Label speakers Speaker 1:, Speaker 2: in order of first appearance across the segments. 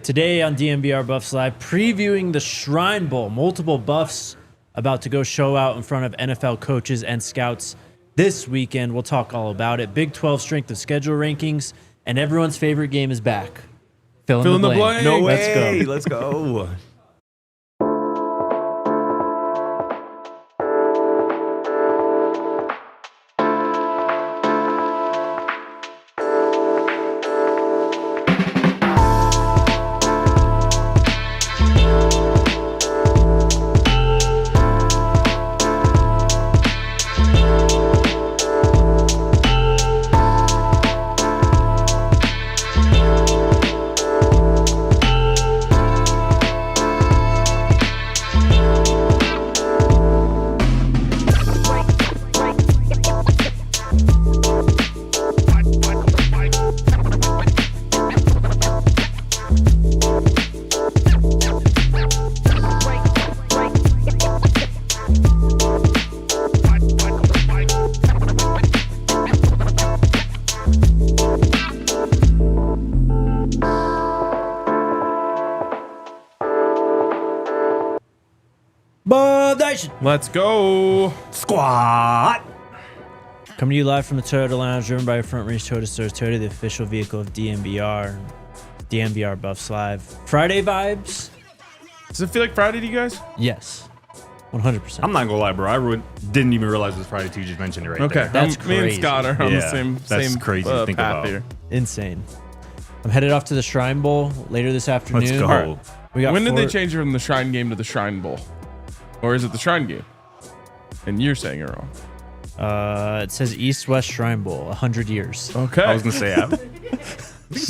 Speaker 1: Today on DNVR Buffs Live, previewing the Shrine Bowl. Multiple Buffs about to go show out in front of NFL coaches and scouts this weekend. We'll talk all about it. Big 12 strength of schedule rankings, and everyone's favorite game is back. Fill in the blank.
Speaker 2: No
Speaker 1: Let's
Speaker 2: way.
Speaker 1: go.
Speaker 2: Let's go.
Speaker 3: Let's go.
Speaker 2: Squad.
Speaker 1: Coming to you live from the Toyota Lounge, driven by Front Range Toyota Stores. Toyota, the official vehicle of DNVR. DNVR Buffs Live. Friday vibes?
Speaker 3: Does it feel like Friday to you guys?
Speaker 1: Yes. 100%.
Speaker 2: I'm not gonna lie, bro. I didn't even realize it was Friday too. You just mentioned it right there.
Speaker 1: That's
Speaker 3: Me and
Speaker 1: crazy.
Speaker 3: Scott are on the
Speaker 2: Yeah,
Speaker 3: same
Speaker 2: that's crazy to think
Speaker 3: path
Speaker 2: about.
Speaker 3: here.
Speaker 1: Insane. I'm headed off to the Shrine Bowl later this afternoon.
Speaker 2: Let's go.
Speaker 1: All right. We got
Speaker 3: When did they change it from the Shrine game to the Shrine Bowl? Or is it the Shrine game? And you're saying it wrong.
Speaker 1: It says East-West Shrine Bowl, 100 years.
Speaker 3: Okay.
Speaker 2: I was gonna say,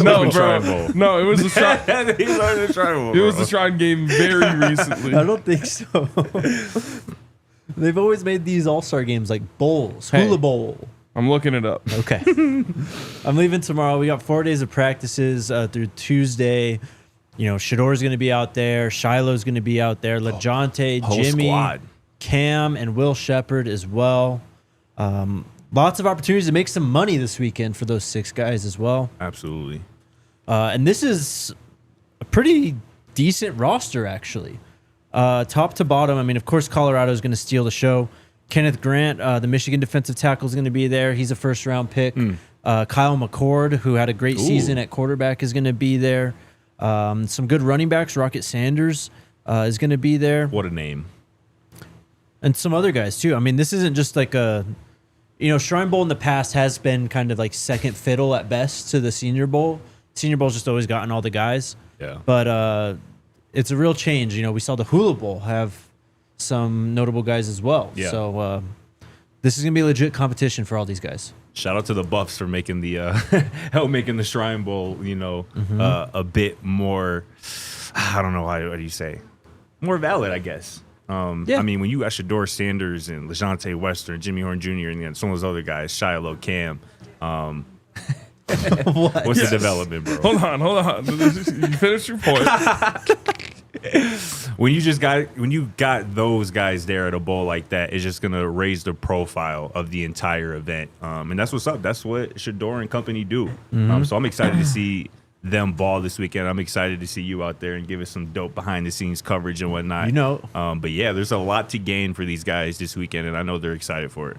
Speaker 3: no,
Speaker 2: been
Speaker 3: bro.
Speaker 2: Shrine Bowl.
Speaker 3: No, it was the Shrine.
Speaker 2: He's on the Shrine Bowl,
Speaker 3: It was
Speaker 2: bro.
Speaker 3: the Shrine game very recently.
Speaker 1: I don't think so. They've always made these all-star games like bowls, Hey.
Speaker 3: Hula
Speaker 1: Bowl.
Speaker 3: I'm looking it up.
Speaker 1: Okay. I'm leaving tomorrow. We got 4 days of practices through Tuesday. You know, Shedeur's going to be out there. Shiloh's going to be out there. LaJohntay,
Speaker 2: Whole
Speaker 1: Jimmy,
Speaker 2: squad.
Speaker 1: Cam, and Will Sheppard as well. Lots of opportunities to make some money this weekend for those 6 guys as well.
Speaker 2: Absolutely.
Speaker 1: And this is a pretty decent roster, actually. Top to bottom, I mean, of course, Colorado is going to steal the show. Kenneth Grant, the Michigan defensive tackle, is going to be there. He's a first-round pick. Kyle McCord, who had a great season at quarterback, is going to be there. Some good running backs. Rocket Sanders is going to be there.
Speaker 2: What a name.
Speaker 1: And some other guys, too. I mean, this isn't just like a... You know, Shrine Bowl in the past has been kind of like second fiddle at best to the Senior Bowl. Senior Bowl's just always gotten all the guys.
Speaker 2: Yeah.
Speaker 1: But it's a real change. You know, we saw the Hula Bowl have some notable guys as well.
Speaker 2: Yeah.
Speaker 1: So this is going to be a legit competition for all these guys.
Speaker 2: Shout out to the Buffs for making the help making the Shrine Bowl, you know, a bit more. I don't know what do you say, more valid, I guess.
Speaker 1: Yeah.
Speaker 2: I mean, when you got Shedeur Sanders and LaJohntay Wester and Jimmy Horn Jr. and then some of those other guys, Shiloh, Cam. What's the development, bro?
Speaker 3: Hold on. You finish your point.
Speaker 2: When you got those guys there at a bowl like that, it's just gonna raise the profile of the entire event, and that's what's up. That's what Shedeur and company do. So I'm excited to see them ball this weekend. I'm excited to see you out there and give us some dope behind the scenes coverage and whatnot.
Speaker 1: You know.
Speaker 2: But yeah, there's a lot to gain for these guys this weekend, and I know they're excited for it.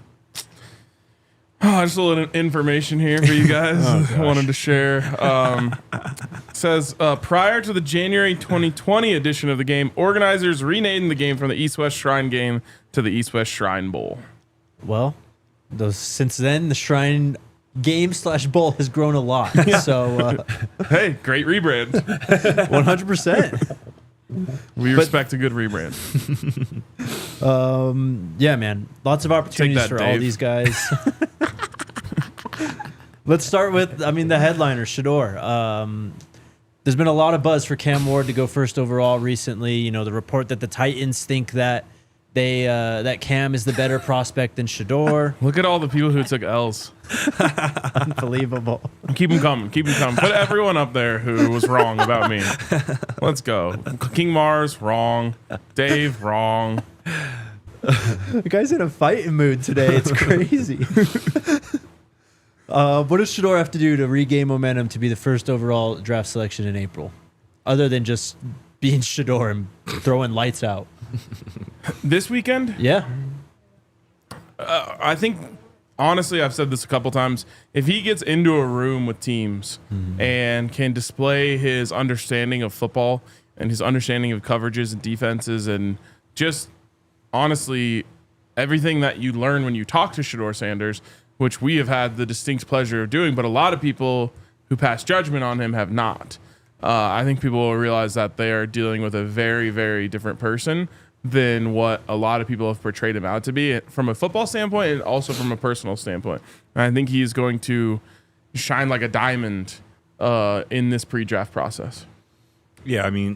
Speaker 3: Just a little information here for you guys. I wanted to share. It says, prior to the January 2020 edition of the game, organizers renamed the game from the East-West Shrine game to the East-West Shrine Bowl.
Speaker 1: Well, since then, the Shrine game / bowl has grown a lot. So
Speaker 3: Hey, great rebrand.
Speaker 1: 100%.
Speaker 3: We respect a good rebrand.
Speaker 1: Yeah, man. Lots of opportunities
Speaker 3: that,
Speaker 1: for all
Speaker 3: Dave.
Speaker 1: these guys. Let's start with, the headliner, Shedeur. There's been a lot of buzz for Cam Ward to go first overall recently. You know, the report that the Titans think that that Cam is the better prospect than Shedeur.
Speaker 3: Look at all the people who took L's.
Speaker 1: Unbelievable.
Speaker 3: Keep them coming. Put everyone up there who was wrong about me. Let's go. King Mars, wrong. Dave, wrong.
Speaker 1: The guy's in a fighting mood today. It's crazy. What does Shedeur have to do to regain momentum to be the first overall draft selection in April? other than just being Shedeur and throwing lights out.
Speaker 3: This weekend?
Speaker 1: Yeah.
Speaker 3: I think, honestly, I've said this a couple times. If he gets into a room with teams and can display his understanding of football and his understanding of coverages and defenses and just honestly everything that you learn when you talk to Shedeur Sanders, which we have had the distinct pleasure of doing, but a lot of people who pass judgment on him have not. I think people will realize that they are dealing with a very, very different person than what a lot of people have portrayed him out to be from a football standpoint and also from a personal standpoint. And I think he is going to shine like a diamond in this pre-draft process.
Speaker 2: Yeah, I mean,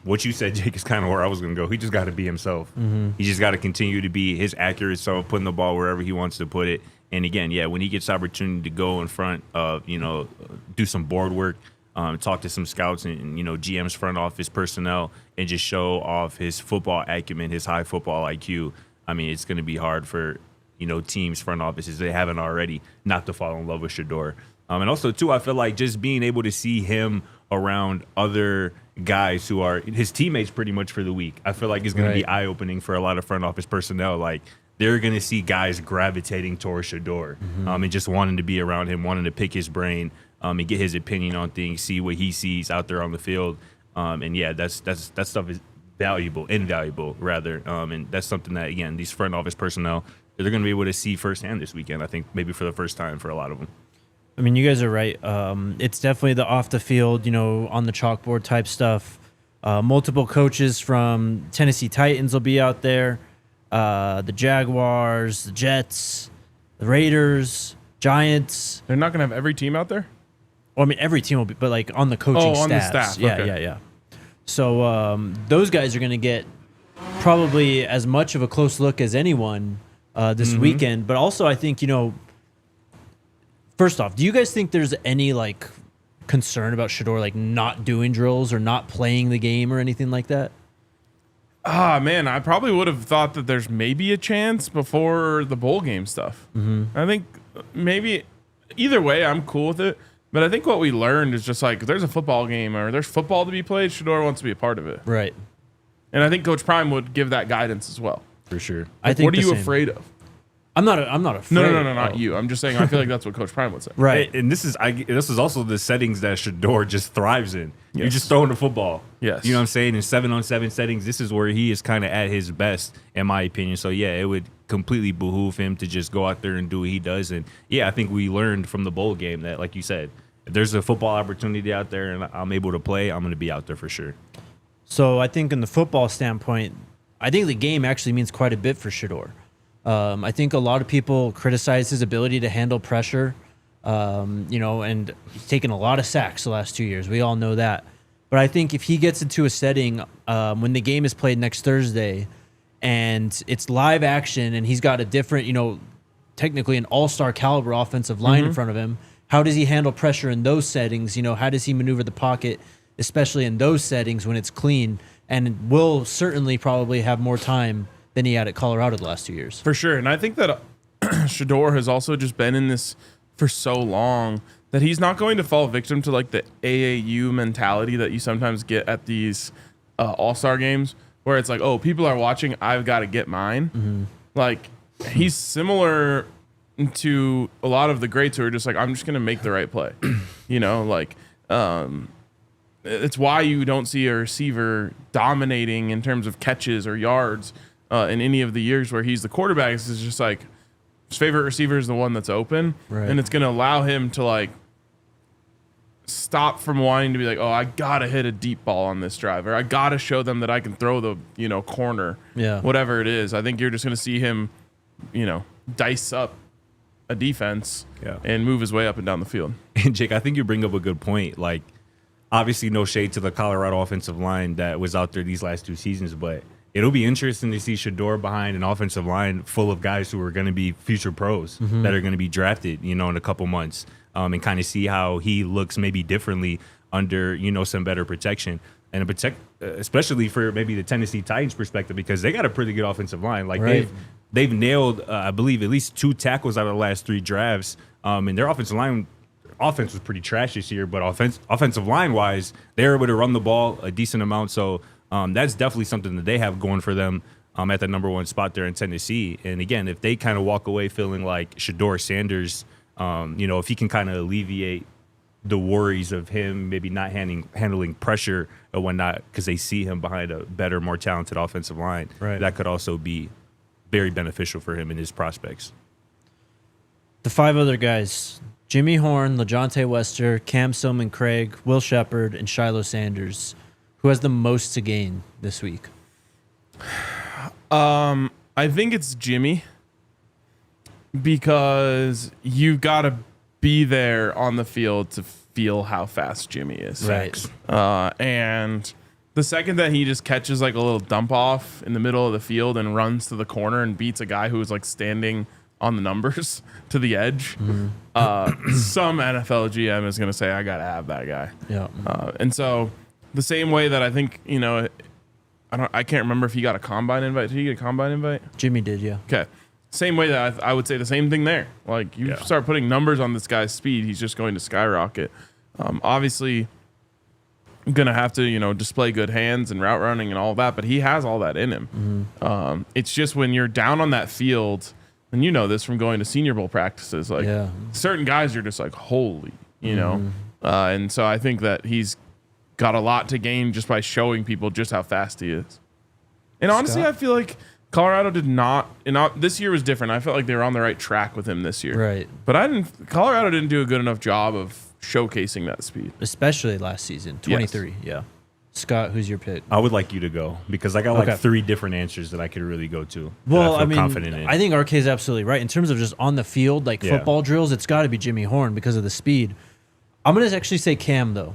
Speaker 2: what you said, Jake, is kind of where I was going to go. He just got to be himself. He just got to continue to be his accurate self, putting the ball wherever he wants to put it. And again, yeah, when he gets the opportunity to go in front of, do some board work, talk to some scouts and GM's front office personnel and just show off his football acumen, his high football IQ. I mean, it's going to be hard for, teams, front offices, they haven't already, not to fall in love with Shedeur. And also, too, I feel like just being able to see him around other guys who are his teammates pretty much for the week, I feel like is going to be eye-opening for a lot of front office personnel. Like, they're going to see guys gravitating towards Shedeur and just wanting to be around him, wanting to pick his brain and get his opinion on things, see what he sees out there on the field. And, yeah, that stuff is invaluable, rather. And that's something that, again, these front office personnel, they're going to be able to see firsthand this weekend, I think, maybe for the first time for a lot of them.
Speaker 1: I mean, you guys are right. It's definitely the off the field, on the chalkboard type stuff. Multiple coaches from Tennessee Titans will be out there. The Jaguars, the Jets, the Raiders, Giants.
Speaker 3: They're not going to have every team out there?
Speaker 1: Well, I mean, every team will be, but like on the coaching staff.
Speaker 3: On the staff.
Speaker 1: Yeah,
Speaker 3: Okay.
Speaker 1: yeah. So those guys are going to get probably as much of a close look as anyone this weekend. But also, I think, first off, do you guys think there's any like concern about Shedeur like not doing drills or not playing the game or anything like that?
Speaker 3: Man, I probably would have thought that there's maybe a chance before the bowl game stuff. I think maybe either way, I'm cool with it. But I think what we learned is just like, if there's a football game or there's football to be played, Shedeur wants to be a part of it.
Speaker 1: Right.
Speaker 3: And I think Coach Prime would give that guidance as well.
Speaker 2: For sure.
Speaker 1: I think
Speaker 3: what are you afraid of?
Speaker 1: I'm not afraid.
Speaker 3: No, not you. I'm just saying I feel like that's what Coach Prime would say.
Speaker 1: Right.
Speaker 2: And this is also the settings that Shedeur just thrives in.
Speaker 3: Yes.
Speaker 2: You're just throwing the football.
Speaker 3: Yes.
Speaker 2: You know what I'm saying? In 7-on-7 settings, this is where he is kind of at his best, in my opinion. So, yeah, it would completely behoove him to just go out there and do what he does. And, yeah, I think we learned from the bowl game that, like you said, if there's a football opportunity out there and I'm able to play, I'm going to be out there for sure.
Speaker 1: So I think in the football standpoint, I think the game actually means quite a bit for Shedeur. I think a lot of people criticize his ability to handle pressure, and he's taken a lot of sacks the last 2 years. We all know that. But I think if he gets into a setting when the game is played next Thursday and it's live action and he's got a different, technically an all-star caliber offensive line in front of him, how does he handle pressure in those settings? How does he maneuver the pocket, especially in those settings when it's clean? And will certainly probably have more time than he had at Colorado the last 2 years.
Speaker 3: For sure. And I think that Shedeur has also just been in this for so long that he's not going to fall victim to like the AAU mentality that you sometimes get at these all-star games where it's like, oh, people are watching, I've got to get mine. Like, he's similar to a lot of the greats who are just like, I'm just going to make the right play. It's why you don't see a receiver dominating in terms of catches or yards in any of the years where he's the quarterback. It's just like his favorite receiver is the one that's open, and it's going to allow him to like stop from wanting to be like, oh, I got to hit a deep ball on this drive, or I got to show them that I can throw the corner, whatever it is. I think you're just going to see him, dice up a defense and move his way up and down the field.
Speaker 2: And Jake, I think you bring up a good point. Like, obviously, no shade to the Colorado offensive line that was out there these last 2 seasons, but it'll be interesting to see Shedeur behind an offensive line full of guys who are going to be future pros that are going to be drafted, in a couple months, and kind of see how he looks maybe differently under, some better protection. And especially for maybe the Tennessee Titans perspective, because they got a pretty good offensive line. Like they've nailed, I believe, at least 2 tackles out of the last 3 drafts, and their offensive line offense was pretty trash this year, but offensive line wise, they're able to run the ball a decent amount. So that's definitely something that they have going for them at the number one spot there in Tennessee. And again, if they kind of walk away feeling like Shedeur Sanders, if he can kind of alleviate the worries of him maybe not handling pressure or whatnot because they see him behind a better, more talented offensive line, that could also be very beneficial for him and his prospects.
Speaker 1: The 5 other guys, Jimmy Horn, LaJohntay Wester, Cam Sillman-Craig, Will Sheppard, and Shedeur Sanders. Who has the most to gain this week?
Speaker 3: I think it's Jimmy because you got to be there on the field to feel how fast Jimmy is.
Speaker 1: Right.
Speaker 3: And the second that he just catches like a little dump off in the middle of the field and runs to the corner and beats a guy who is like standing on the numbers to the edge, some NFL GM is going to say, I got to have that guy.
Speaker 1: Yeah.
Speaker 3: And so the same way that I think, I can't remember if he got a combine invite. Did he get a combine invite?
Speaker 1: Jimmy did, yeah.
Speaker 3: Okay. Same way that I would say the same thing there. Like, you start putting numbers on this guy's speed, he's just going to skyrocket. Obviously, going to have to, display good hands and route running and all that, but he has all that in him. It's just when you're down on that field, and you know this from going to Senior Bowl practices, like certain guys are just like, holy, and so I think that he's got a lot to gain just by showing people just how fast he is. And honestly, I feel like Colorado did not. This year was different. I felt like they were on the right track with him this year.
Speaker 1: Right.
Speaker 3: But Colorado didn't do a good enough job of showcasing that speed.
Speaker 1: Especially last season, 23. Yeah. Scott, who's your pick?
Speaker 2: I would like you to go because I got like 3 different answers that I could really go to.
Speaker 1: Well,
Speaker 2: I feel confident in.
Speaker 1: I think RK is absolutely right. In terms of just on the field, like football drills, it's got to be Jimmy Horn because of the speed. I'm going to actually say Cam, though.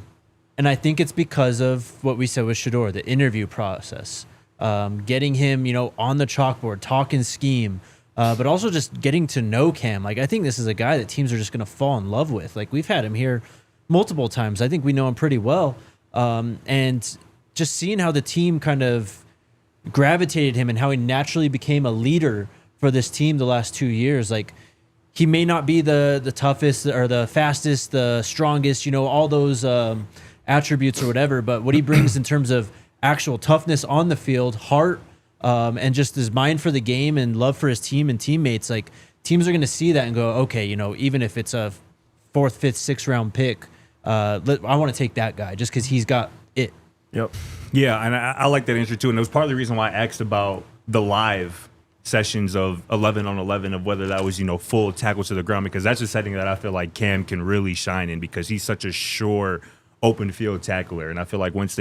Speaker 1: And I think it's because of what we said with Shedeur, the interview process. Getting him, on the chalkboard, talking scheme, but also just getting to know Cam. Like, I think this is a guy that teams are just going to fall in love with. Like, we've had him here multiple times. I think we know him pretty well. And just seeing how the team kind of gravitated him and how he naturally became a leader for this team the last 2 years. Like, he may not be the toughest or the fastest, the strongest, all those attributes or whatever, but what he brings in terms of actual toughness on the field, heart, and just his mind for the game and love for his team and teammates, like teams are going to see that and go, okay, even if it's a 4th, 5th, 6th round pick, I want to take that guy just because he's got it.
Speaker 3: Yep.
Speaker 2: Yeah, and I like that answer too. And it was part of the reason why I asked about the live sessions of 11 on 11 of whether that was, full tackle to the ground, because that's a setting that I feel like Cam can really shine in because he's such a sure open field tackler. And I feel like once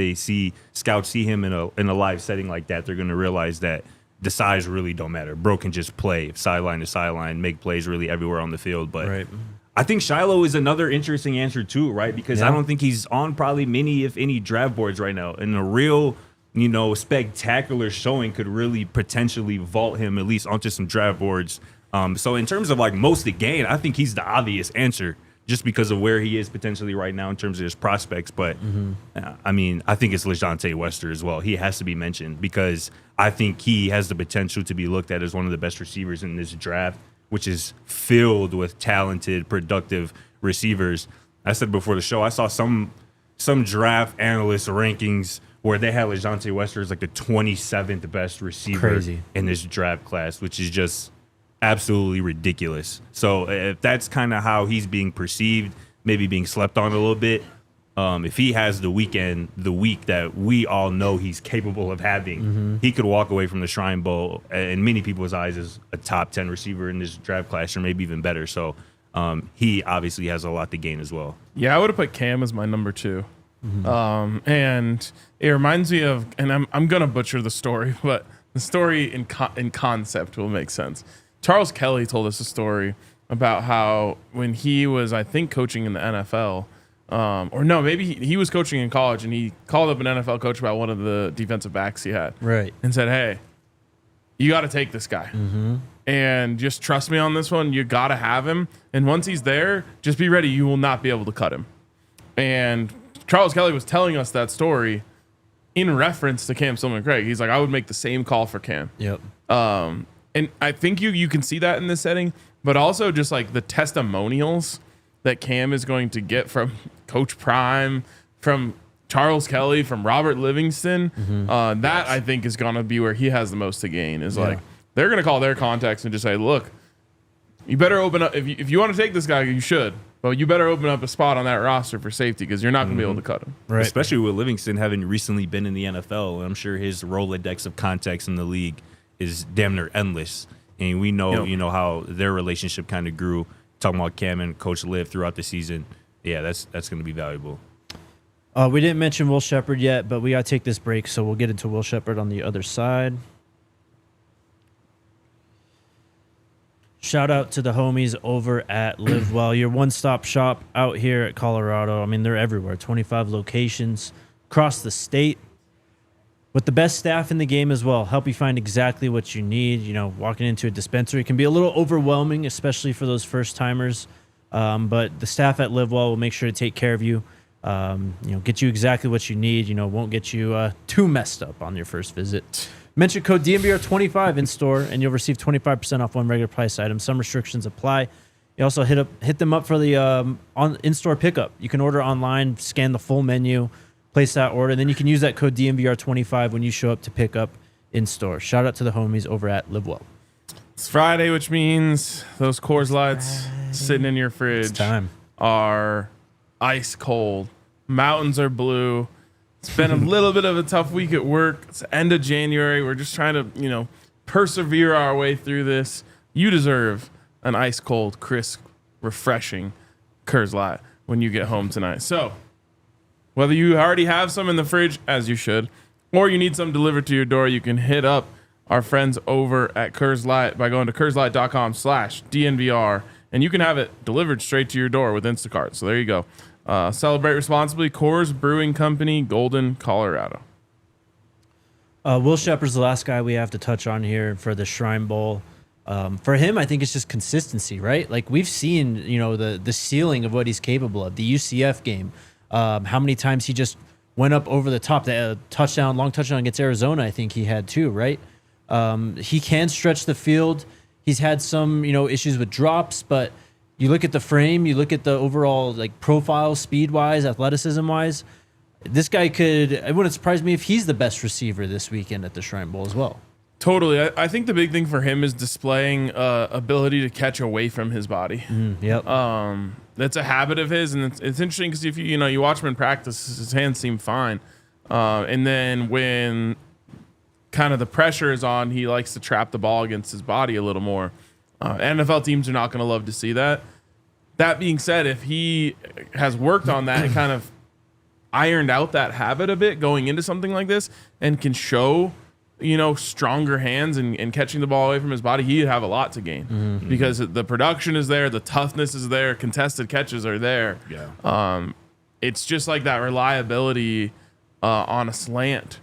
Speaker 2: scouts see him in a live setting like that, they're going to realize that the size really don't matter. Bro can just play sideline to sideline, make plays really everywhere on the field. But I think Shiloh is another interesting answer too, right? Because I don't think he's on probably many, if any, draft boards right now. And a real, spectacular showing could really potentially vault him at least onto some draft boards. So in terms of like most to gain, I think he's the obvious answer just because of where he is potentially right now in terms of his prospects. But, I think it's LaJohntay Wester as well. He has to be mentioned because I think he has the potential to be looked at as one of the best receivers in this draft, which is filled with talented, productive receivers. I said before the show, I saw some draft analyst rankings where they had LaJohntay Wester as like the 27th best receiver in this draft class, which is just absolutely ridiculous. So if that's kind of how he's being perceived, maybe being slept on a little bit, if he has the week that we all know he's capable of having, he could walk away from the Shrine Bowl in many people's eyes as a top 10 receiver in this draft class, or maybe even better. So he obviously has a lot to gain as well.
Speaker 3: Yeah, I would have put Cam as my number 2. And it reminds me of, and I'm going to butcher the story, but the story in concept will make sense. Charles Kelly told us a story about how when he was, I think, coaching in the NFL, or no, maybe he was coaching in college, and he called up an NFL coach about one of the defensive backs he had.
Speaker 1: Right.
Speaker 3: And said, hey, you got to take this guy. And just trust me on this one. You got to have him. And once he's there, just be ready. You will not be able to cut him. And Charles Kelly was telling us that story in reference to Cam Sillman-Craig. He's like, I would make the same call for Cam.
Speaker 1: Yep.
Speaker 3: And I think you can see that in this setting, but also just like the testimonials that Cam is going to get from Coach Prime, from Charles Kelly, from Robert Livingston, that I think is going to be where he has the most to gain. Is like they're going to call their contacts and just say, look, you better open up. If you want to take this guy, you should. But you better open up a spot on that roster for safety because you're not going to be able to cut him.
Speaker 2: Right. Especially with Livingston having recently been in the NFL. I'm sure his Rolodex of contacts in the league is damn near endless. And we know, how their relationship kind of grew. Talking about Cam and Coach Liv throughout the season. Yeah, that's going to be valuable.
Speaker 1: We didn't mention Will Sheppard yet, but we got to take this break, so we'll get into Will Sheppard on the other side. Shout out to the homies over at Live Well, your one-stop shop out here at Colorado. I mean, they're everywhere, 25 locations across the state with the best staff in the game as well. Help you find exactly what you need. Walking into a dispensary can be a little overwhelming, especially for those first-timers. But the staff at Live Well will make sure to take care of you, get you exactly what you need, won't get you too messed up on your first visit. Mention code DNVR25 in store, and you'll receive 25% off one regular price item. Some restrictions apply. You also hit them up for the in-store pickup. You can order online, scan the full menu, place that order, and then you can use that code DNVR25 when you show up to pick up in store. Shout out to the homies over at Live Well.
Speaker 3: It's Friday, which means those Coors Lights sitting in your fridge are ice cold. Mountains are blue. It's been a little bit of a tough week at work. It's the end of January. We're just trying to, persevere our way through this. You deserve an ice cold, crisp, refreshing Coors Light when you get home tonight. So, whether you already have some in the fridge, as you should, or you need some delivered to your door, you can hit up our friends over at Coors Light by going to CoorsLight.com/DNVR, and you can have it delivered straight to your door with Instacart. So there you go. Celebrate responsibly. Coors Brewing Company, Golden, Colorado.
Speaker 1: Will Sheppard's the last guy we have to touch on here for the Shrine Bowl. For him, I think it's just consistency, right? Like we've seen, the ceiling of what he's capable of. The UCF game, how many times he just went up over the top. The long touchdown against Arizona, I think he had too, right? He can stretch the field. He's had some, issues with drops, but you look at the frame, you look at the overall profile, speed-wise, athleticism-wise. This guy it wouldn't surprise me if he's the best receiver this weekend at the Shrine Bowl as well.
Speaker 3: Totally. I think the big thing for him is displaying ability to catch away from his body.
Speaker 1: Yep.
Speaker 3: That's a habit of his, and it's interesting because if you watch him in practice, his hands seem fine, and then when kind of the pressure is on, he likes to trap the ball against his body a little more. NFL teams are not going to love to see that. That being said, if he has worked on that and kind of ironed out that habit a bit going into something like this and can show, stronger hands and catching the ball away from his body, he'd have a lot to gain because the production is there, the toughness is there, contested catches are there.
Speaker 2: Yeah.
Speaker 3: It's just like that reliability on a slant,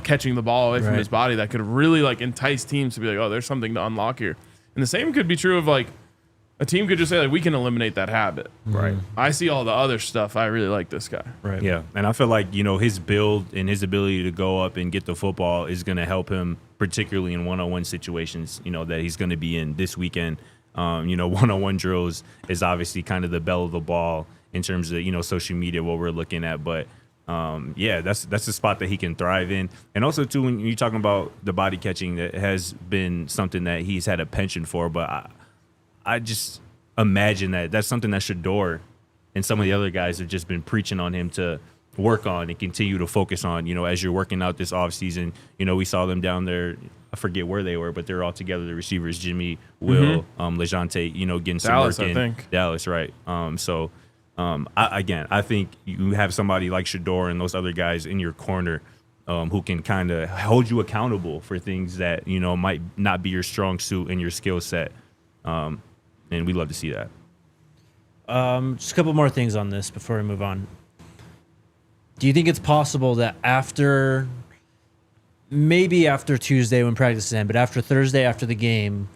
Speaker 3: catching the ball away from his body that could really entice teams to be like, oh, there's something to unlock here. And the same could be true of a team could just say we can eliminate that habit.
Speaker 2: Right.
Speaker 3: I see all the other stuff. I really like this guy.
Speaker 1: Right.
Speaker 2: Yeah. And I feel like, his build and his ability to go up and get the football is going to help him, particularly in one-on-one situations, that he's going to be in this weekend. One-on-one drills is obviously kind of the belle of the ball in terms of, social media, what we're looking at. But that's the spot that he can thrive in. And also, too, when you're talking about the body catching, that has been something that he's had a penchant for. But I just imagine that that's something that Shedeur and some of the other guys have just been preaching on him to work on and continue to focus on, as you're working out this offseason. We saw them down there. I forget where they were, but they're all together, the receivers, Jimmy, Will, LaJohntay, getting some
Speaker 3: Dallas,
Speaker 2: work in.
Speaker 3: I think.
Speaker 2: Dallas, right. I think you have somebody like Shedeur and those other guys in your corner who can kind of hold you accountable for things that, might not be your strong suit and your skill set. And we love to see that.
Speaker 1: Just a couple more things on this before we move on. Do you think it's possible that maybe after Tuesday when practice ends, but after Thursday after the game,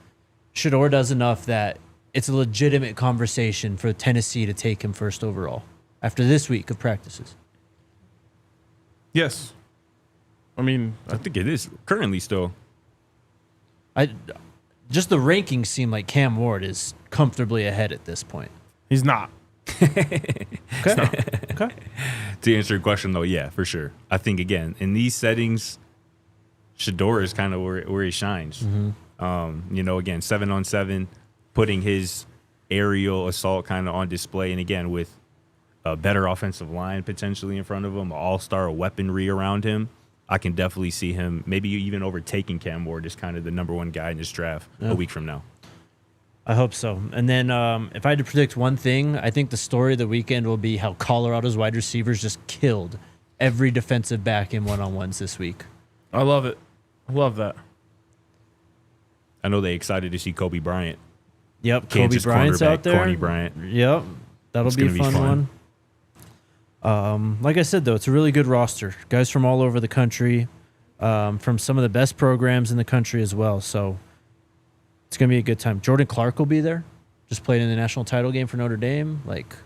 Speaker 1: Shedeur does enough that it's a legitimate conversation for Tennessee to take him first overall after this week of practices?
Speaker 3: Yes. I mean,
Speaker 2: I think it is currently still.
Speaker 1: Just the rankings seem like Cam Ward is comfortably ahead at this point.
Speaker 3: he's not.
Speaker 1: Okay. Okay.
Speaker 2: To answer your question, though, yeah, for sure. I think, again, in these settings, Shedeur is kind of where he shines. Again, 7-on-7, putting his aerial assault kind of on display. And, again, with a better offensive line potentially in front of him, all-star weaponry around him, I can definitely see him maybe even overtaking Cam Ward as kind of the number one guy in this draft a week from now.
Speaker 1: I hope so. And then if I had to predict one thing, I think the story of the weekend will be how Colorado's wide receivers just killed every defensive back in one-on-ones this week.
Speaker 3: I love it. I love that.
Speaker 2: I know they're excited to see Kobe Bryant.
Speaker 1: Yep,
Speaker 2: Kansas
Speaker 1: Kobe Bryant's out there.
Speaker 2: Corny Bryant.
Speaker 1: Yep, that'll be a
Speaker 2: gonna be
Speaker 1: fun one. Like I said, though, it's a really good roster. Guys from all over the country, from some of the best programs in the country as well. So it's going to be a good time. Jordan Clark will be there. Just played in the national title game for Notre Dame. Like,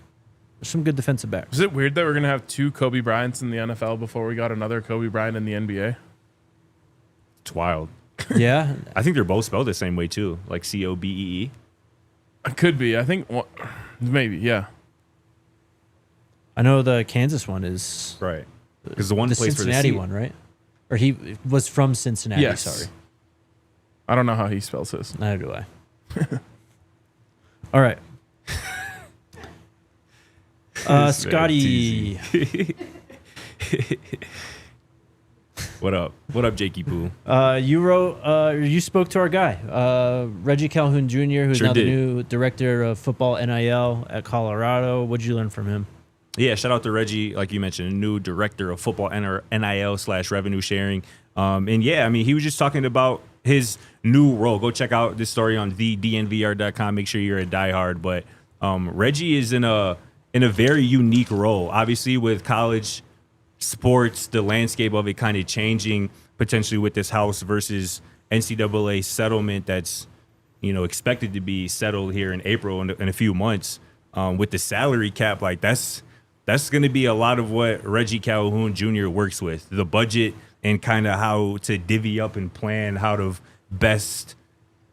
Speaker 1: there's some good defensive backs.
Speaker 3: Is it weird that we're going to have 2 Kobe Bryants in the NFL before we got another Kobe Bryant in the NBA?
Speaker 2: It's wild.
Speaker 1: Yeah.
Speaker 2: I think they're both spelled the same way, too, like Cobee.
Speaker 3: It could be. I think maybe, yeah.
Speaker 1: I know the Kansas one is
Speaker 2: Right. Because the one
Speaker 1: the
Speaker 2: plays for the
Speaker 1: Cincinnati one, right? Or he was from Cincinnati,
Speaker 3: Yes.
Speaker 1: sorry.
Speaker 3: I don't know how he spells his.
Speaker 1: Neither do I. All right. Scotty.
Speaker 2: What up? What up, Jakey Poo?
Speaker 1: You spoke to our guy, Reggie Calhoun Jr., who's
Speaker 2: Sure
Speaker 1: now
Speaker 2: did.
Speaker 1: the new Director of Football NIL at Colorado. What'd you learn from him?
Speaker 2: Yeah, shout out to Reggie, like you mentioned, new Director of Football NIL/revenue sharing. And yeah, I mean, he was just talking about his new role. Go check out this story on DNVR.com. Make sure you're a diehard. But Reggie is in a very unique role. Obviously, with college sports, the landscape of it kind of changing potentially with this House versus NCAA settlement that's expected to be settled here in April in a few months. With the salary cap, like that's going to be a lot of what Reggie Calhoun Jr. works with, the budget and kind of how to divvy up and plan how to best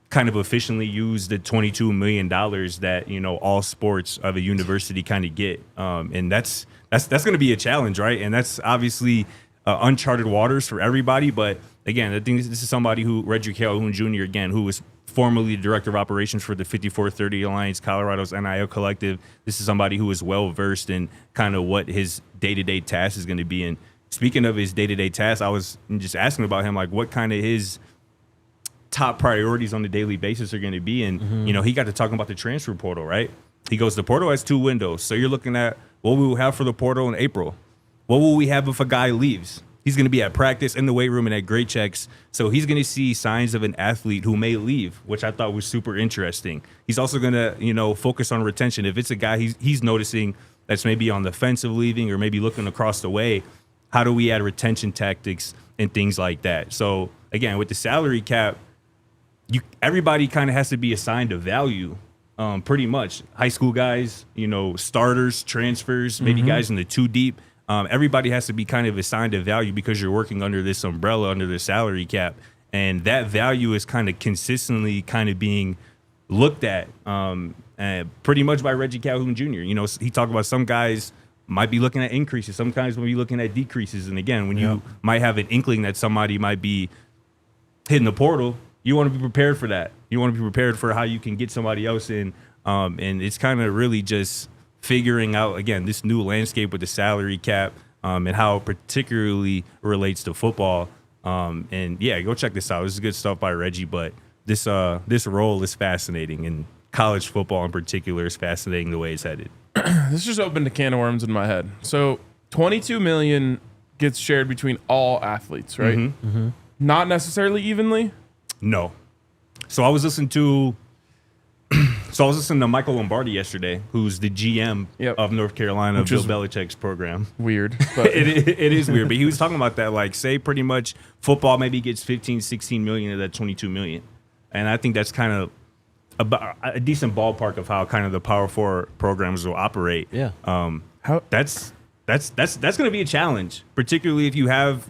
Speaker 2: kind of efficiently use the $22 million that, all sports of a university kind of get. And that's going to be a challenge, right? And that's obviously uncharted waters for everybody. But again, I think this is somebody who, Reggie Calhoun Jr., again, who was formerly the Director of Operations for the 5430 Alliance, Colorado's NIL Collective. This is somebody who is well-versed in kind of what his day-to-day task is going to be. And speaking of his day-to-day tasks, I was just asking about him, like what kind of his top priorities on a daily basis are going to be. And, he got to talking about the transfer portal, right? He goes, the portal has 2 windows. So you're looking at what we will have for the portal in April. What will we have if a guy leaves? He's going to be at practice, in the weight room, and at grade checks. So he's going to see signs of an athlete who may leave, which I thought was super interesting. He's also going to, focus on retention. If it's a guy he's noticing that's maybe on the fence of leaving or maybe looking across the way, how do we add retention tactics and things like that? So, again, with the salary cap, everybody kind of has to be assigned a value, pretty much. High school guys, starters, transfers, maybe guys in the 2 deep. Everybody has to be kind of assigned a value because you're working under this umbrella, under the salary cap. And that value is kind of consistently kind of being looked at pretty much by Reggie Calhoun Jr. He talked about some guys might be looking at increases. Some guys might be looking at decreases. And again, when you might have an inkling that somebody might be hitting the portal, you want to be prepared for that. You want to be prepared for how you can get somebody else in. And it's kind of really just figuring out, again, this new landscape with the salary cap and how it particularly relates to football. And yeah, go check this out. This is good stuff by Reggie, but this role is fascinating, and college football in particular is fascinating the way it's headed.
Speaker 3: This just opened a can of worms in my head. So $22 million gets shared between all athletes, right? Not necessarily evenly?
Speaker 2: No. So I was listening to Michael Lombardi yesterday, who's the GM of North Carolina, Bill Belichick's program.
Speaker 3: Weird. But
Speaker 2: it is weird. But he was talking about that, like, say pretty much football maybe gets 15, 16 million of that 22 million. And I think that's kind of a decent ballpark of how kind of the Power 4 programs will operate.
Speaker 1: Yeah.
Speaker 2: That's going to be a challenge, particularly if you have,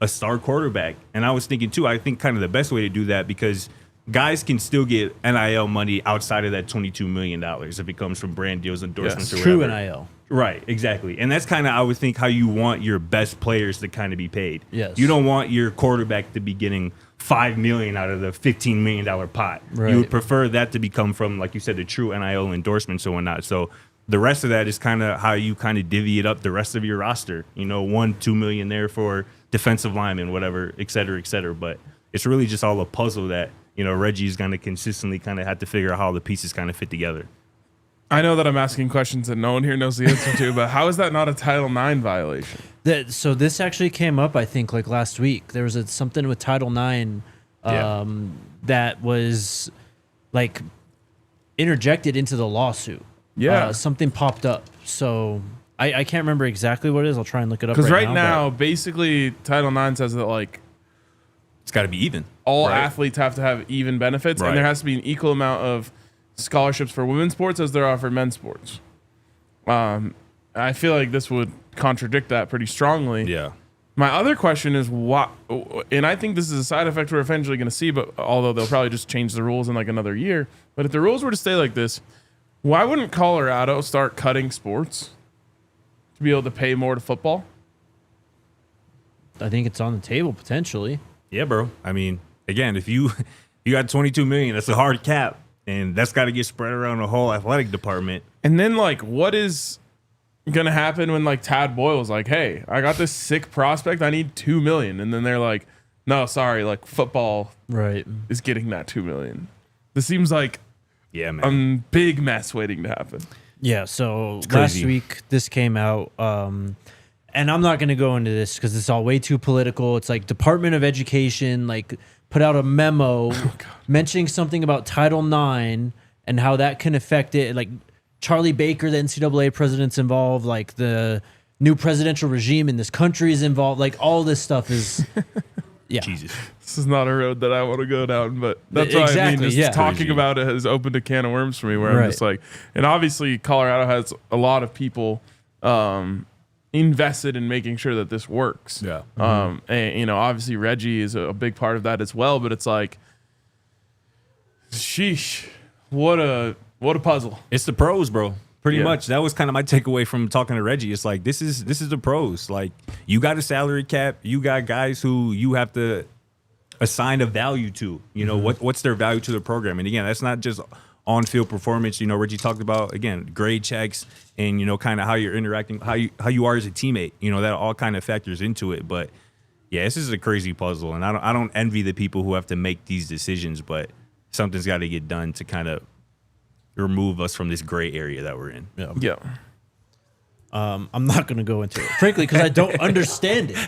Speaker 2: a star quarterback. And I was thinking, too, I think kind of the best way to do that, because guys can still get NIL money outside of that $22 million if it comes from brand deals, endorsements, or
Speaker 1: True
Speaker 2: whatever.
Speaker 1: NIL.
Speaker 2: Right, exactly. And that's kind of, I would think, how you want your best players to kind of be paid.
Speaker 1: Yes.
Speaker 2: You don't want your quarterback to be getting $5 million out of the $15 million pot.
Speaker 1: Right.
Speaker 2: You would prefer that to become from, like you said, the true NIL endorsements and whatnot. So the rest of that is kind of how you kind of divvy it up the rest of your roster. You know, $1-2 million there for defensive linemen, whatever, et cetera, et cetera. But it's really just all a puzzle that, you know, Reggie's going to consistently kind of have to figure out how the pieces kind of fit together.
Speaker 3: I know that I'm asking questions that no one here knows the answer to, but how is that not a Title IX violation?
Speaker 1: So this actually came up, I think, like last week. There was something with Title IX that was like interjected into the lawsuit.
Speaker 3: Yeah.
Speaker 1: Something popped up. So I can't remember exactly what it is. I'll try and look it up
Speaker 3: Because
Speaker 1: right
Speaker 3: now, basically, Title IX says that like
Speaker 2: It's got to be even.
Speaker 3: all
Speaker 2: right?
Speaker 3: athletes have to have even benefits,
Speaker 2: Right.
Speaker 3: and there has to be an equal amount of scholarships for women's sports as there are for men's sports. I feel like this would contradict that pretty strongly.
Speaker 2: Yeah.
Speaker 3: My other question is what, and I think this is a side effect we're eventually going to see, but although they'll probably just change the rules in like another year. But if the rules were to stay like this, why wouldn't Colorado start cutting sports to be able to pay more to football?
Speaker 1: I think it's on the table potentially.
Speaker 2: Yeah, bro. I mean, again, if you got $22 million, that's a hard cap, and that's got to get spread around the whole athletic department.
Speaker 3: And then like, what is gonna happen when like Tad Boyle's like, hey, I got this sick prospect, I need $2 million, and then they're like, no, sorry, like football
Speaker 1: Right.
Speaker 3: is getting that $2 million. This seems like
Speaker 2: Yeah, man.
Speaker 3: a big mess waiting to happen.
Speaker 1: Yeah, so last
Speaker 2: crazy.
Speaker 1: week this came out, and I'm not going to go into this because it's all way too political. It's like Department of Education like put out a memo mentioning something about Title IX and how that can affect it. Like Charlie Baker, the NCAA president's involved, like the new presidential regime in this country is involved. Like all this stuff is, yeah.
Speaker 2: Jesus.
Speaker 3: This is not a road that I want to go down, but that's what I mean.
Speaker 1: Exactly,
Speaker 3: Just
Speaker 1: yeah.
Speaker 3: talking
Speaker 2: Crazy.
Speaker 3: about it has opened a can of worms for me where I'm
Speaker 1: Right.
Speaker 3: just like, and obviously Colorado has a lot of people invested in making sure that this works.
Speaker 2: Yeah.
Speaker 3: And you know, obviously Reggie is a big part of that as well, but it's like, sheesh, what a puzzle.
Speaker 2: It's the pros, bro. Pretty
Speaker 3: Yeah.
Speaker 2: much. That was kind of my takeaway from talking to Reggie. It's like this is the pros. Like you got a salary cap, you got guys who you have to assign a value to. You know, what's their value to the program? And again, that's not just on-field performance. You know, Reggie talked about again grade checks and you know kind of how you're interacting, how you are as a teammate. You know, that all kind of factors into it. But yeah, this is a crazy puzzle, and I don't envy the people who have to make these decisions, but something's got to get done to kind of remove us from this gray area that we're in.
Speaker 3: Yeah.
Speaker 1: I'm not going to go into it, frankly, because I don't understand it.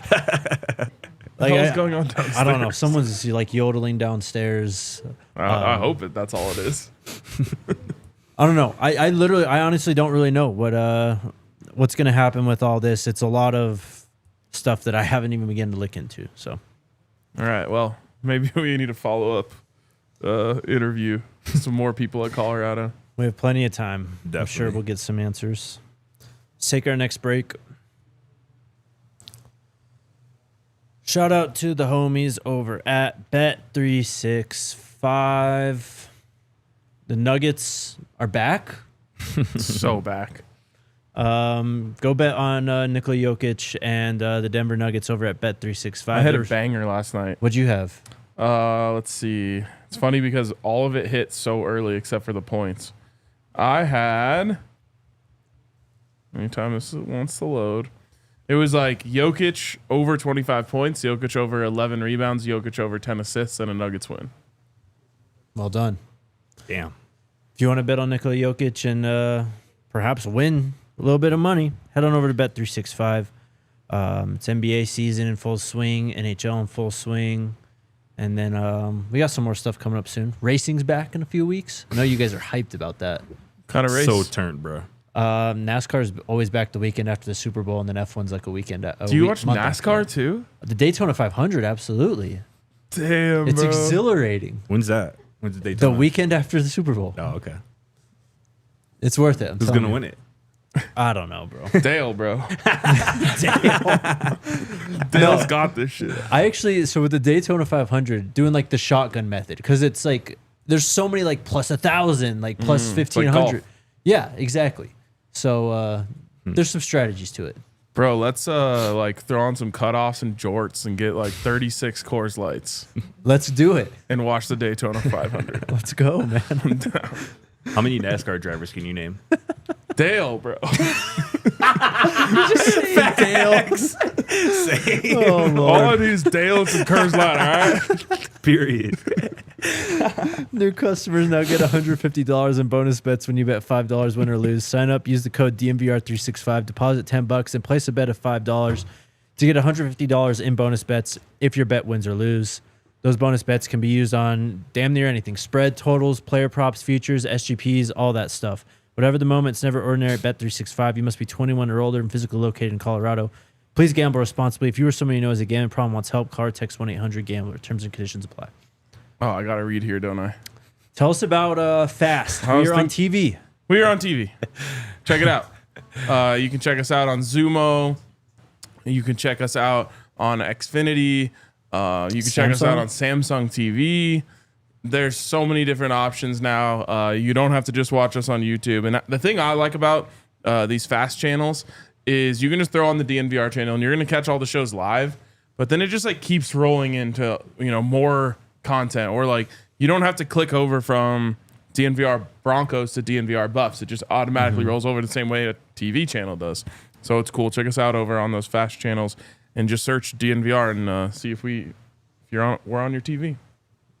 Speaker 1: Like,
Speaker 3: What's going on downstairs?
Speaker 1: I don't know. Someone's like yodeling downstairs.
Speaker 3: I hope that's all it is.
Speaker 1: I don't know. I honestly don't really know what's going to happen with all this. It's a lot of stuff that I haven't even begun to look into. So,
Speaker 3: All right. Well, maybe we need to follow up interview some more people at Colorado.
Speaker 1: we have plenty of time. I'm sure
Speaker 2: Definitely.
Speaker 1: we'll get some answers. Let's take our next break. Shout out to the homies over at Bet365. The Nuggets are back.
Speaker 3: So back.
Speaker 1: Go bet on Nikola Jokic and the Denver Nuggets over at Bet365.
Speaker 3: I had a banger last night.
Speaker 1: What'd you have?
Speaker 3: Let's see. It's funny because all of it hit so early except for the points. I had. Anytime this wants to load. It was like Jokic over 25 points, Jokic over 11 rebounds, Jokic over 10 assists, and a Nuggets win.
Speaker 1: Well done.
Speaker 2: Damn.
Speaker 1: If you want to bet on Nikola Jokic and perhaps win a little bit of money, head on over to Bet365. It's NBA season in full swing, NHL in full swing. And then we got some more stuff coming up soon. Racing's back in a few weeks. I know you guys are hyped about that.
Speaker 3: Kind of race.
Speaker 2: So turned, bro.
Speaker 1: NASCAR's always back the weekend after the Super Bowl, and then F1's like a weekend.
Speaker 3: Do you watch NASCAR too?
Speaker 1: The Daytona 500, absolutely.
Speaker 3: Damn,
Speaker 1: It's
Speaker 3: bro.
Speaker 1: exhilarating.
Speaker 2: When's that? When's the date?
Speaker 1: The weekend after the Super Bowl.
Speaker 2: Oh, okay.
Speaker 1: It's worth it. I'm
Speaker 2: Who's
Speaker 1: telling
Speaker 2: gonna
Speaker 1: you.
Speaker 2: win it?
Speaker 1: I don't know, bro.
Speaker 3: Dale, bro. Dale's got this shit.
Speaker 1: I actually, so with the Daytona 500, doing like the shotgun method, because it's like, there's so many like plus 1,000, like plus
Speaker 3: like
Speaker 1: 1,500.
Speaker 3: golf.
Speaker 1: Yeah, exactly. So there's some strategies to it.
Speaker 3: Bro, let's like throw on some cutoffs and jorts and get like 36 Coors Lights
Speaker 1: Let's do it.
Speaker 3: and watch the Daytona 500.
Speaker 1: Let's go, man.
Speaker 2: How many NASCAR drivers can you name?
Speaker 3: Dale, bro.
Speaker 1: Dale. Oh,
Speaker 3: All
Speaker 1: Lord.
Speaker 3: I need is Dale and some Coors Light, all right?
Speaker 2: Period.
Speaker 1: New customers now get $150 in bonus bets when you bet $5 win or lose. Sign up, use the code DNVR365, deposit $10, and place a bet of $5 to get $150 in bonus bets if your bet wins or lose. Those bonus bets can be used on damn near anything. Spread, totals, player props, futures, SGPs, all that stuff. Whatever the moment, it's never ordinary at Bet365. You must be 21 or older and physically located in Colorado. Please gamble responsibly. If you or someone you know has a gambling problem, wants help, call or text 1-800-GAMBLER. Terms and conditions apply.
Speaker 3: Oh, I got to read here, don't I?
Speaker 1: Tell us about Fast. We're on TV.
Speaker 3: We are on TV. Check it out. You can check us out on Zumo. You can check us out on Xfinity. You can check us out on Samsung TV. There's so many different options now. You don't have to just watch us on YouTube. And the thing I like about these fast channels is you can just throw on the DNVR channel and you're going to catch all the shows live. But then it just like keeps rolling into, more content, or like you don't have to click over from DNVR Broncos to DNVR Buffs. It just automatically rolls over the same way a TV channel does. So it's cool. Check us out over on those fast channels and just search DNVR and see if we're on your TV.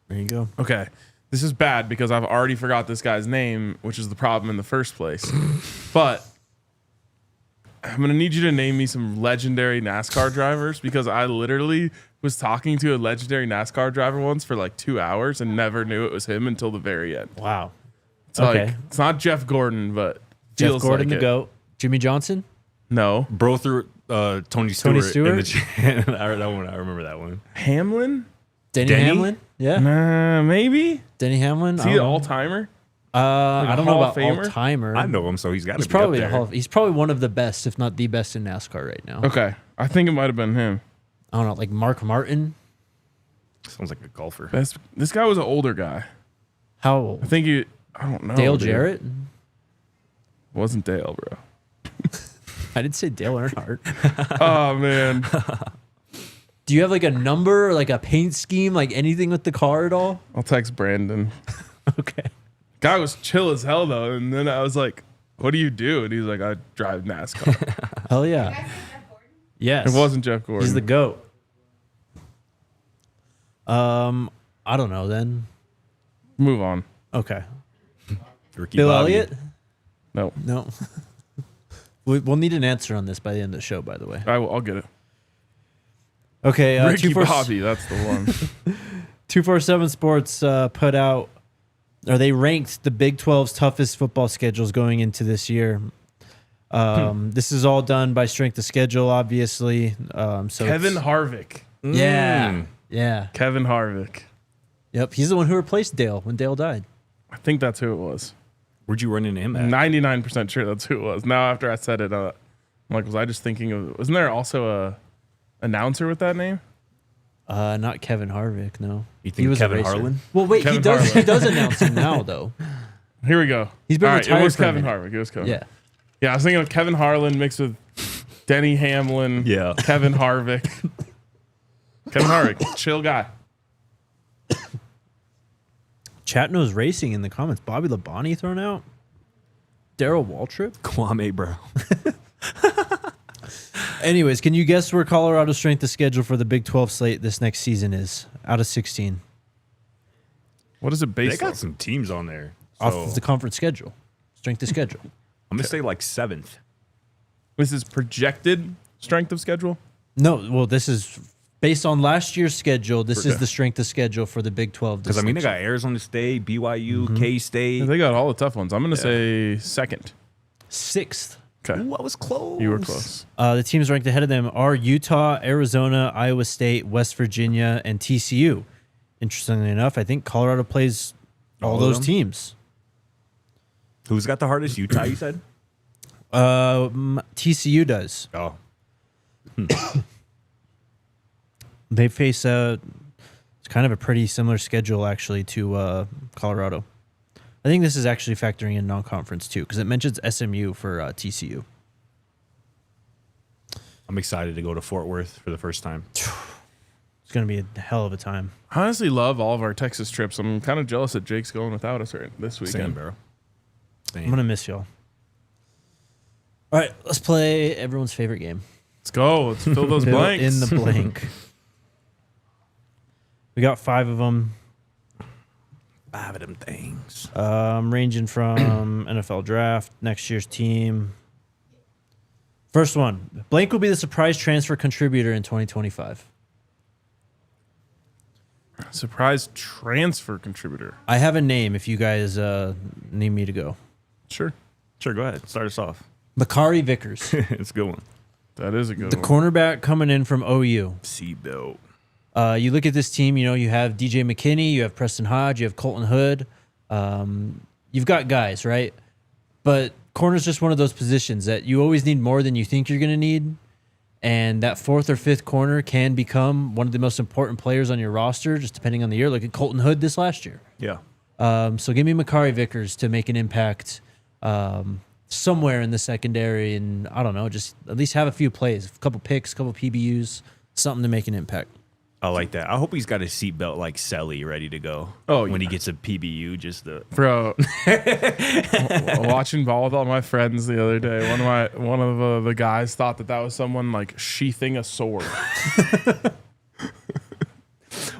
Speaker 1: There you go.
Speaker 3: Okay. This is bad because I've already forgot this guy's name, which is the problem in the first place. But I'm going to need you to name me some legendary NASCAR drivers, because I literally was talking to a legendary NASCAR driver once for like 2 hours and never knew it was him until the very end.
Speaker 1: Wow.
Speaker 3: It's like, it's not Jeff Gordon, but
Speaker 1: Jeff
Speaker 3: feels
Speaker 1: Gordon,
Speaker 3: like
Speaker 1: the
Speaker 3: it.
Speaker 1: GOAT. Jimmy Johnson?
Speaker 3: No.
Speaker 2: Bro threw Tony Stewart. In
Speaker 1: Stewart?
Speaker 2: the chat. I remember that one.
Speaker 3: Hamlin?
Speaker 1: Denny Hamlin? Yeah.
Speaker 3: Maybe.
Speaker 1: Denny Hamlin?
Speaker 3: Is he an all-timer?
Speaker 1: I don't know
Speaker 3: Hall
Speaker 1: about
Speaker 3: of Famer?
Speaker 1: all-timer.
Speaker 2: I know him, so he's got to
Speaker 1: He's
Speaker 2: be
Speaker 1: probably
Speaker 2: up there.
Speaker 1: he's probably one of the best, if not the best in NASCAR right now.
Speaker 3: Okay. I think it might have been him.
Speaker 1: I don't know, like Mark Martin.
Speaker 2: Sounds like a golfer.
Speaker 3: This guy was an older guy.
Speaker 1: How old?
Speaker 3: I think I don't know.
Speaker 1: Dale
Speaker 3: dude.
Speaker 1: Jarrett?
Speaker 3: Wasn't Dale, bro.
Speaker 1: I did say Dale Earnhardt.
Speaker 3: Oh, man.
Speaker 1: Do you have like a number or like a paint scheme, like anything with the car at all?
Speaker 3: I'll text Brandon.
Speaker 1: Okay.
Speaker 3: Guy was chill as hell, though. And then I was like, what do you do? And he's like, I drive NASCAR.
Speaker 1: Hell yeah. Yes.
Speaker 3: It wasn't Jeff Gordon.
Speaker 1: He's the GOAT. I don't know then.
Speaker 3: Move on.
Speaker 1: Okay.
Speaker 2: Ricky
Speaker 1: Bill
Speaker 2: Bobby.
Speaker 1: Elliott?
Speaker 3: No.
Speaker 1: No. We'll need an answer on this by the end of the show, by the way.
Speaker 3: I'll get it.
Speaker 1: Okay.
Speaker 3: Ricky Bobby, that's the one.
Speaker 1: 247 Sports put out, or they ranked the Big 12's toughest football schedules going into this year. This is all done by strength of schedule, obviously. So
Speaker 3: Kevin Harvick.
Speaker 1: Yeah. Yeah.
Speaker 3: Kevin Harvick.
Speaker 1: Yep. He's the one who replaced Dale when Dale died.
Speaker 3: I think that's who it was.
Speaker 2: Where'd you run into him at?
Speaker 3: 99% sure that's who it was. Now, after I said it, I'm like, was I just thinking of... Wasn't there also a announcer with that name?
Speaker 1: Not Kevin Harvick, no.
Speaker 2: You
Speaker 1: He
Speaker 2: think
Speaker 1: was a
Speaker 2: Kevin
Speaker 1: racer.
Speaker 2: Harlan?
Speaker 1: Well, wait,
Speaker 3: Kevin
Speaker 1: he does
Speaker 3: Harlan.
Speaker 1: He does announcing now, though.
Speaker 3: Here we go.
Speaker 1: He's been
Speaker 3: All
Speaker 1: retired
Speaker 3: It was
Speaker 1: for a
Speaker 3: Kevin
Speaker 1: minute.
Speaker 3: Harvick. It was Kevin.
Speaker 1: Yeah.
Speaker 3: Yeah, I was thinking of Kevin Harlan mixed with Denny Hamlin.
Speaker 2: Yeah.
Speaker 3: Kevin Harvick. Kevin Harvick, chill guy.
Speaker 1: Chat knows racing in the comments. Bobby Labonte thrown out. Darrell Waltrip.
Speaker 2: Kwame Brown.
Speaker 1: Anyways, can you guess where Colorado's strength of schedule for the Big 12 slate this next season is? Out of 16.
Speaker 3: What is it
Speaker 2: They
Speaker 3: based on?
Speaker 2: got some teams on there.
Speaker 1: Off
Speaker 2: So
Speaker 1: of the conference schedule. Strength of schedule.
Speaker 2: I'm going to say like 7th.
Speaker 3: This is projected strength of schedule?
Speaker 1: No, well, this is based on last year's schedule. This is
Speaker 3: Okay.
Speaker 1: the strength of schedule for the Big 12.
Speaker 2: Because, I mean, they got Arizona State, BYU, K-State.
Speaker 3: Yeah, they got all the tough ones. I'm going to say second.
Speaker 1: 6th.
Speaker 3: Okay.
Speaker 2: Ooh, I was close.
Speaker 3: You were close.
Speaker 1: The teams ranked ahead of them are Utah, Arizona, Iowa State, West Virginia, and TCU. Interestingly enough, I think Colorado plays all
Speaker 2: All of
Speaker 1: those
Speaker 2: them?
Speaker 1: teams.
Speaker 2: Who's got the hardest? Utah, you said?
Speaker 1: TCU does.
Speaker 2: Oh,
Speaker 1: They face it's kind of a pretty similar schedule actually to Colorado. I think this is actually factoring in non-conference too because it mentions SMU for TCU.
Speaker 2: I'm excited to go to Fort Worth for the first time.
Speaker 1: It's going to be a hell of a time.
Speaker 3: I honestly love all of our Texas trips. I'm kind of jealous that Jake's going without us this
Speaker 2: Same,
Speaker 3: weekend.
Speaker 2: bro.
Speaker 1: I'm going to miss y'all. All right, let's play everyone's favorite game.
Speaker 3: Let's go. Let's fill those
Speaker 1: Fill
Speaker 3: blanks.
Speaker 1: in the blank. We got 5 of them.
Speaker 2: 5 of them things.
Speaker 1: Ranging from NFL draft, next year's team. First one, blank will be the surprise transfer contributor in 2025.
Speaker 3: Surprise transfer contributor.
Speaker 1: I have a name if you guys need me to go.
Speaker 3: Sure.
Speaker 2: Sure, go ahead. Start us off.
Speaker 1: Makari Vickers,
Speaker 2: It's a good one.
Speaker 3: That is a good
Speaker 1: the
Speaker 3: one.
Speaker 1: cornerback coming in from OU.
Speaker 2: Seatbelt.
Speaker 1: You look at this team, you have DJ McKinney, you have Preston Hodge, you have Colton Hood. You've got guys, right? But corner's just one of those positions that you always need more than you think you're going to need. And that 4th or 5th corner can become one of the most important players on your roster, just depending on the year. Look at Colton Hood this last year.
Speaker 2: Yeah.
Speaker 1: So give me Makari Vickers to make an impact somewhere in the secondary. And I don't know, just at least have a few plays, a couple picks, a couple PBUs, something to make an impact.
Speaker 2: I like that. I hope he's got his seatbelt like Selly ready to go.
Speaker 3: Oh,
Speaker 2: when he
Speaker 3: yeah.
Speaker 2: gets a PBU, just the
Speaker 3: Bro, watching ball with all my friends the other day, one of the guys thought that was someone like sheathing a sword.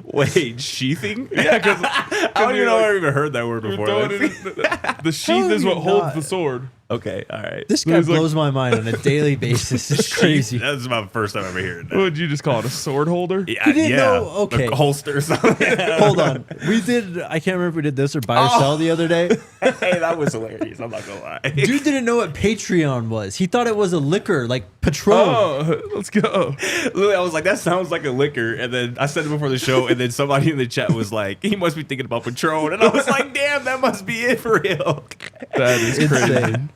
Speaker 2: wait, sheathing?
Speaker 3: Yeah, because
Speaker 2: I don't even know if I've even heard that word before.
Speaker 3: the sheath is what holds the sword.
Speaker 2: Okay, all right.
Speaker 1: This guy
Speaker 3: He's like-
Speaker 1: blows my mind on a daily basis. It's crazy.
Speaker 2: That's my first time ever hearing that.
Speaker 3: What would you just call it? A sword holder?
Speaker 2: Yeah,
Speaker 1: You didn't
Speaker 2: yeah.
Speaker 1: know? Okay.
Speaker 2: A holster or something.
Speaker 1: Hold on. I can't remember if we did this or buy or sell the other day.
Speaker 2: Hey, that was hilarious. I'm not gonna lie.
Speaker 1: Dude didn't know what Patreon was. He thought it was a liquor, like Patron.
Speaker 3: Oh, let's go.
Speaker 2: Literally, I was like, that sounds like a liquor. And then I said it before the show, and then somebody in the chat was like, he must be thinking about Patron. And I was like, damn, that must be it for real.
Speaker 3: That is crazy.
Speaker 1: Insane.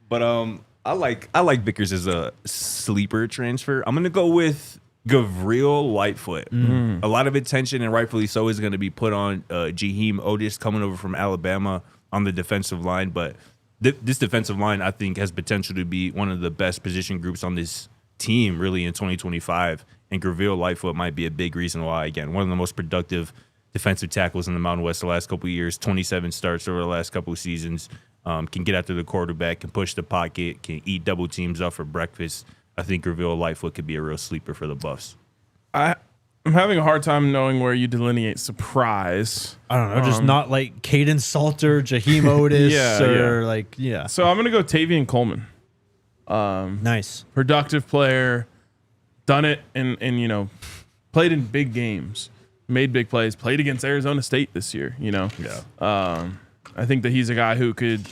Speaker 2: But I like Vickers as a sleeper transfer. I'm gonna go with Gavril Lightfoot. A lot of attention, and rightfully so, is going to be put on Jaheim Otis coming over from Alabama on the defensive line. But this defensive line, I think, has potential to be one of the best position groups on this team, really, in 2025. And Gavril Lightfoot might be a big reason why. Again, one of the most productive defensive tackles in the Mountain West the last couple of years, 27 starts over the last couple of seasons. Can get after the quarterback, can push the pocket, can eat double teams up for breakfast. I think Gavril Lightfoot could be a real sleeper for the Buffs.
Speaker 3: I'm having a hard time knowing where you delineate surprise.
Speaker 1: I don't know, just not like Kaidon Salter, Jaheim Otis,
Speaker 3: Yeah. So I'm going to go Tavian Coleman.
Speaker 1: Nice.
Speaker 3: Productive player, done it and played in big games, made big plays, played against Arizona State this year,
Speaker 2: Yeah.
Speaker 3: I think that he's a guy who could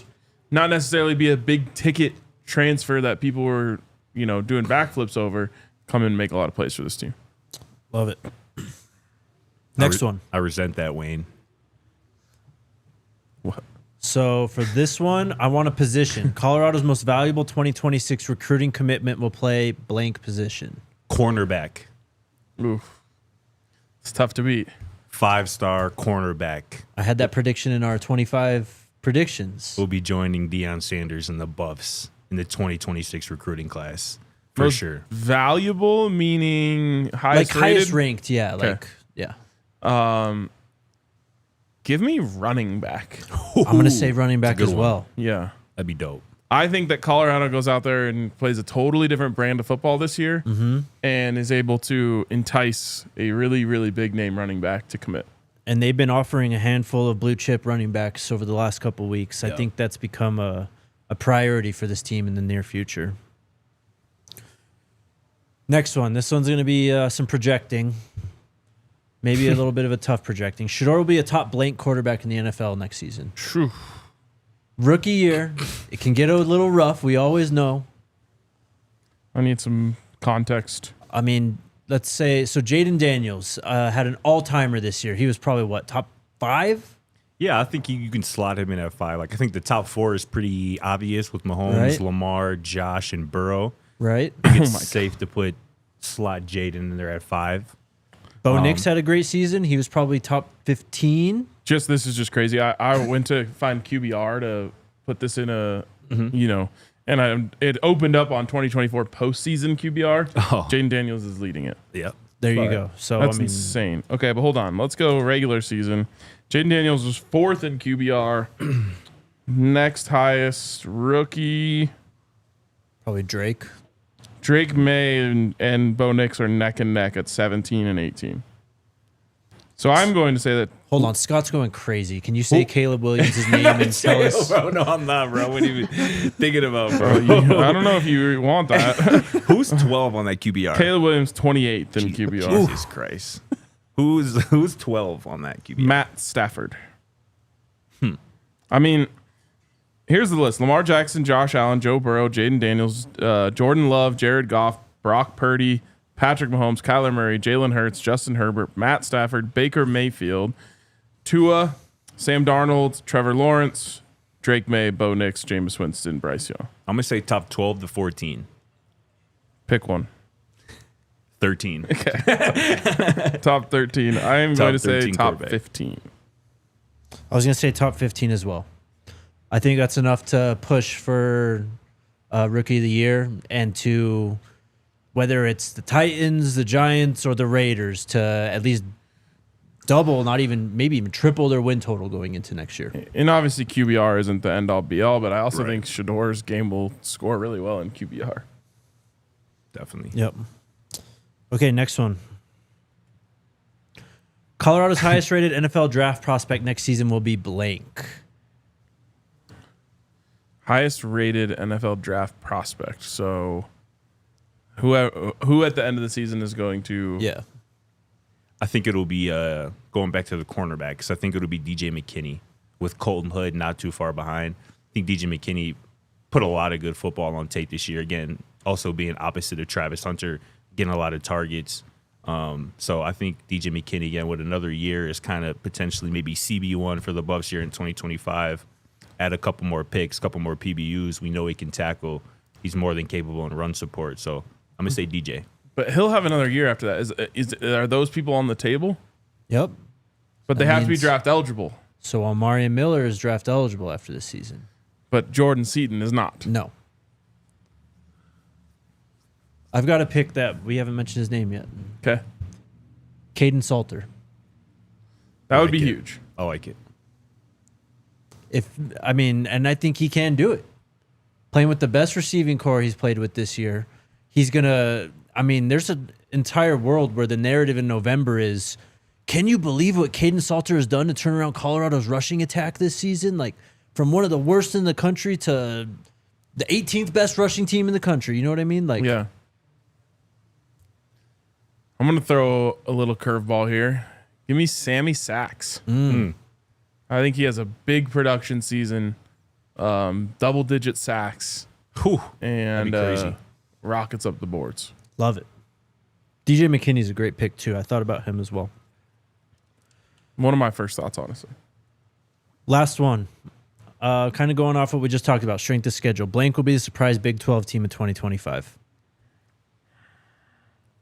Speaker 3: not necessarily be a big ticket transfer that people were, doing backflips over, come in and make a lot of plays for this team.
Speaker 1: Love it. Next one.
Speaker 2: I resent that, Wayne.
Speaker 3: What?
Speaker 1: So for this one, I want a position. Colorado's most valuable 2026 recruiting commitment will play blank position.
Speaker 2: Cornerback.
Speaker 3: Oof. It's tough to beat.
Speaker 2: 5-star cornerback.
Speaker 1: I had that prediction in our 25 predictions.
Speaker 2: Will be joining Deion Sanders and the Buffs in the 2026 recruiting class. For
Speaker 3: Most
Speaker 2: sure.
Speaker 3: Valuable meaning highest
Speaker 1: Like highest
Speaker 3: rated?
Speaker 1: ranked, yeah.
Speaker 3: Okay.
Speaker 1: Like, yeah.
Speaker 3: Give me running back.
Speaker 1: I'm going to say running back
Speaker 2: good
Speaker 1: as
Speaker 2: one.
Speaker 1: well.
Speaker 3: Yeah.
Speaker 2: That'd be dope.
Speaker 3: I think that Colorado goes out there and plays a totally different brand of football this year and is able to entice a really, really big name running back to commit.
Speaker 1: And they've been offering a handful of blue chip running backs over the last couple of weeks. I
Speaker 2: Yeah.
Speaker 1: think that's become a priority for this team in the near future. Next one. This one's going to be some projecting. Maybe a little bit of a tough projecting. Shedeur will be a top blank quarterback in the NFL next season.
Speaker 3: Phew.
Speaker 1: Rookie year. It can get a little rough. We always know.
Speaker 3: I need some context.
Speaker 1: I mean, let's say, so Jaden Daniels had an all-timer this year. He was probably, what, top 5?
Speaker 2: Yeah, I think you can slot him in at 5. Like I think the top 4 is pretty obvious with Mahomes,
Speaker 1: Right.
Speaker 2: Lamar, Josh, and Burrow.
Speaker 1: Right.
Speaker 2: I think it's safe to put slot Jaden in there at 5.
Speaker 1: Bo Nix had a great season. He was probably top 15.
Speaker 3: This is just crazy. I went to find QBR to put this in a, and it opened up on 2024 postseason QBR.
Speaker 2: Oh.
Speaker 3: Jaden Daniels is leading it.
Speaker 2: Yep.
Speaker 1: There you go. So
Speaker 3: That's insane. Okay, but hold on. Let's go regular season. Jaden Daniels was 4th in QBR. Next highest rookie.
Speaker 1: probably Drake.
Speaker 3: Drake May and Bo Nix are neck and neck at 17 and 18. So I'm going to say that.
Speaker 1: Hold on, Scott's going crazy. Can you say Kaleb Williams' name and tell us?
Speaker 2: Bro, no, I'm not, bro. What are you even thinking about, bro?
Speaker 3: I don't know if you want that.
Speaker 2: Who's 12 on that QBR?
Speaker 3: Caleb Williams 28th in QBR.
Speaker 2: Jesus Christ. Who's 12 on that QBR?
Speaker 3: Matt Stafford. I mean, here's the list: Lamar Jackson, Josh Allen, Joe Burrow, Jaden Daniels, Jordan Love, Jared Goff, Brock Purdy, Patrick Mahomes, Kyler Murray, Jalen Hurts, Justin Herbert, Matt Stafford, Baker Mayfield, Tua, Sam Darnold, Trevor Lawrence, Drake May, Bo Nix, Jameis Winston, Bryce Young.
Speaker 2: I'm going to say top 12 to 14.
Speaker 3: Pick one.
Speaker 2: 13.
Speaker 3: Top 13. I am going to say top
Speaker 2: quarterback.
Speaker 3: 15.
Speaker 1: I was going to say top 15 as well. I think that's enough to push for Rookie of the Year and to whether it's the Titans, the Giants, or the Raiders to at least double, not even maybe even triple their win total going into next year.
Speaker 3: And obviously QBR isn't the end all be all, but I also
Speaker 2: Right.
Speaker 3: think Shedeur's game will score really well in QBR.
Speaker 2: Definitely.
Speaker 1: Yep. Okay, next one. Colorado's highest rated NFL draft prospect next season will be blank.
Speaker 3: Highest rated NFL draft prospect. So who at the end of the season is going to
Speaker 1: Yeah.
Speaker 2: I think it'll be going back to the cornerbacks. I think it'll be DJ McKinney with Colton Hood not too far behind. I think DJ McKinney put a lot of good football on tape this year. Again, also being opposite of Travis Hunter, getting a lot of targets. So I think DJ McKinney, again, with another year is kind of potentially maybe CB1 for the Buffs here in 2025. Add a couple more picks, couple more PBUs. We know he can tackle. He's more than capable in run support. So I'm going to say DJ.
Speaker 3: But he'll have another year after that. Are those people on the table?
Speaker 1: Yep.
Speaker 3: But they
Speaker 1: That
Speaker 3: have to be
Speaker 1: means-
Speaker 3: draft eligible.
Speaker 1: So Omarion Miller is draft eligible after this season.
Speaker 3: But Jordan Seaton is not.
Speaker 1: No. I've got a pick that we haven't mentioned his name yet.
Speaker 3: Okay.
Speaker 1: Kaidon Salter.
Speaker 3: That would
Speaker 2: like
Speaker 3: be
Speaker 2: it.
Speaker 3: huge.
Speaker 2: I like it.
Speaker 1: And I think he can do it. Playing with the best receiving core he's played with this year, he's gonna. There's an entire world where the narrative in November is, can you believe what Kaidon Salter has done to turn around Colorado's rushing attack this season? Like from one of the worst in the country to the 18th best rushing team in the country. You know what I mean? Like,
Speaker 3: Yeah. I'm going to throw a little curveball here. Give me Sammy Sachs. I think he has a big production season, double-digit sacks,
Speaker 2: Whew.
Speaker 3: and
Speaker 2: That'd be crazy.
Speaker 3: rockets up the boards.
Speaker 1: love it. DJ McKinney's a great pick too. I thought about him as well.
Speaker 3: One of my first thoughts, honestly.
Speaker 1: Last one. Kind of going off what we just talked about, strength of schedule. Blank will be the surprise Big 12 team in 2025.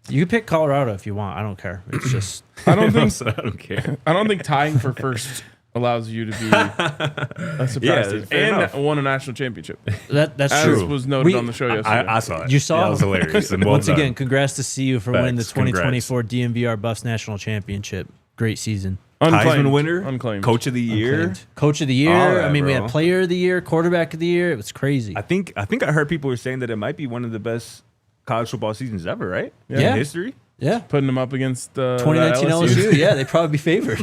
Speaker 1: You can pick Colorado if you want. I don't care. It's just
Speaker 3: I don't think
Speaker 2: I don't care.
Speaker 3: I don't think tying for first allows you to be a surprise
Speaker 2: Yeah,
Speaker 3: team.
Speaker 2: fair
Speaker 3: And
Speaker 2: enough.
Speaker 3: won a national championship.
Speaker 1: that's
Speaker 3: As
Speaker 1: true.
Speaker 3: was noted
Speaker 1: We-
Speaker 3: on the show yesterday.
Speaker 2: I saw it.
Speaker 1: You saw
Speaker 2: Yeah, it was hilarious. And well
Speaker 1: Once
Speaker 2: done.
Speaker 1: again, congrats to see you for winning the
Speaker 2: Facts.
Speaker 1: 2024 DNVR Buffs National Championship. Great season.
Speaker 3: Unclaimed.
Speaker 2: Heisman winner,
Speaker 3: Unclaimed.
Speaker 2: coach of the year.
Speaker 1: Unclaimed. Coach of the year.
Speaker 2: All right,
Speaker 1: we
Speaker 2: bro.
Speaker 1: had player of the year, quarterback of the year. It was crazy.
Speaker 2: I think I heard people were saying that it might be one of the best college football seasons ever, right?
Speaker 1: Yeah.
Speaker 2: In history.
Speaker 1: Yeah.
Speaker 3: Putting them up against
Speaker 1: 2019 LSU. Yeah, they'd probably be favored.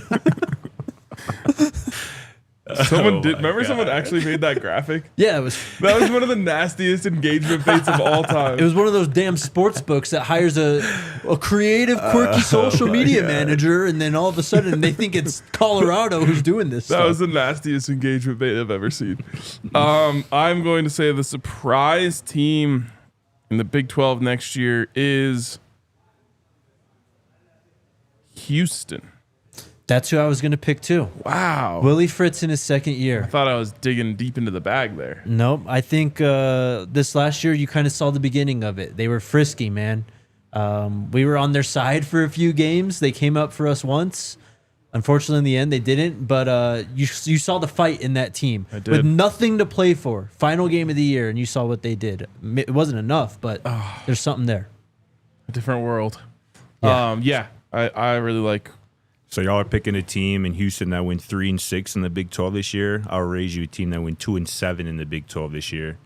Speaker 3: Someone did.
Speaker 2: my
Speaker 3: Remember,
Speaker 2: God.
Speaker 3: someone actually made that graphic.
Speaker 1: Yeah, it was.
Speaker 3: That was one of the nastiest engagement baits of all time.
Speaker 1: It was one of those damn sports books that hires a creative, quirky social media manager, and then all of a sudden they think it's Colorado who's doing this.
Speaker 3: That
Speaker 1: stuff.
Speaker 3: was the nastiest engagement bait I've ever seen. I'm going to say the surprise team in the Big 12 next year is Houston.
Speaker 1: That's who I was going to pick too.
Speaker 3: Wow.
Speaker 1: Willie Fritz in his second year.
Speaker 3: I thought I was digging deep into the bag there.
Speaker 1: Nope. I think this last year you kind of saw the beginning of it. They were frisky, man. We were on their side for a few games. They came up for us once. Unfortunately, in the end, they didn't. But you saw the fight in that team.
Speaker 3: I did.
Speaker 1: With nothing to play for. Final game of the year, and you saw what they did. It wasn't enough, but there's something there.
Speaker 3: A different world.
Speaker 1: Yeah.
Speaker 3: I really like.
Speaker 2: So y'all are picking a team in Houston that went 3-6 in the Big 12 this year. I'll raise you a team that went 2-7 in the Big 12 this year.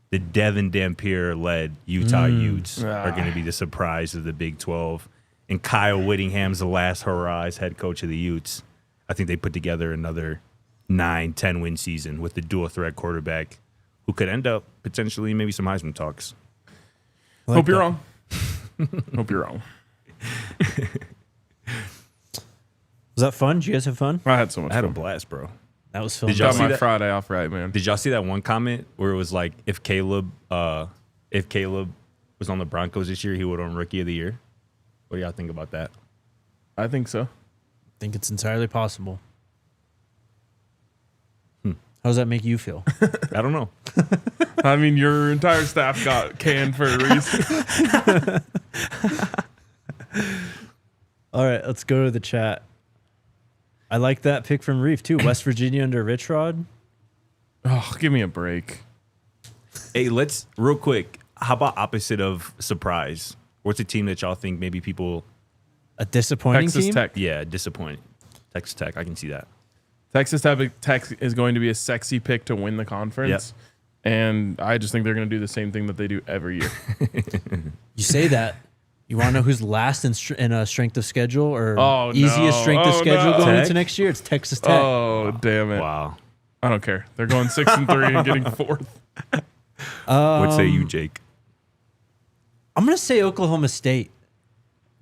Speaker 2: The Devin Dampier-led Utah Utes are going to be the surprise of the Big 12. And Kyle Whittingham's the last hurrah as head coach of the Utes. I think they put together another 9-10 win season with the dual threat quarterback who could end up potentially maybe some Heisman talks.
Speaker 3: Hope you're wrong. Hope you're wrong.
Speaker 1: Was that fun? Did you guys have fun?
Speaker 3: I had so much
Speaker 2: I had a
Speaker 3: fun.
Speaker 2: blast, bro.
Speaker 1: That was fun.
Speaker 2: Did y'all
Speaker 3: Got
Speaker 2: see
Speaker 3: my
Speaker 2: that?
Speaker 3: Friday off right, man.
Speaker 2: Did y'all see that one comment where it was like if Kaleb was on the Broncos this year, he would have won Rookie of the Year? What do y'all think about that?
Speaker 3: I think so.
Speaker 1: I think it's entirely possible. How does that make you feel?
Speaker 2: I don't know.
Speaker 3: I mean, your entire staff got canned for a reason.
Speaker 1: All right, let's go to the chat. I like that pick from Reef, too. West Virginia under Rich Rod.
Speaker 3: Oh, give me a break.
Speaker 2: Hey, let's real quick. How about opposite of surprise? What's a team that y'all think maybe people?
Speaker 1: A disappointing
Speaker 3: Texas
Speaker 1: team?
Speaker 3: Tech.
Speaker 2: Yeah, disappointing. Texas Tech. I can see that.
Speaker 3: Texas Tech is going to be a sexy pick to win the conference. And I just think they're going to do the same thing that they do every year.
Speaker 1: You say that. You want to know who's last in strength of schedule or
Speaker 3: Oh,
Speaker 1: easiest
Speaker 3: no.
Speaker 1: strength of
Speaker 3: Oh,
Speaker 1: schedule
Speaker 3: no.
Speaker 1: going
Speaker 2: Tech?
Speaker 1: into next year? It's Texas Tech.
Speaker 3: Oh, damn it.
Speaker 2: Wow.
Speaker 3: I don't care. They're going 6-3 and getting fourth.
Speaker 2: What say you, Jake?
Speaker 1: I'm going to say Oklahoma State.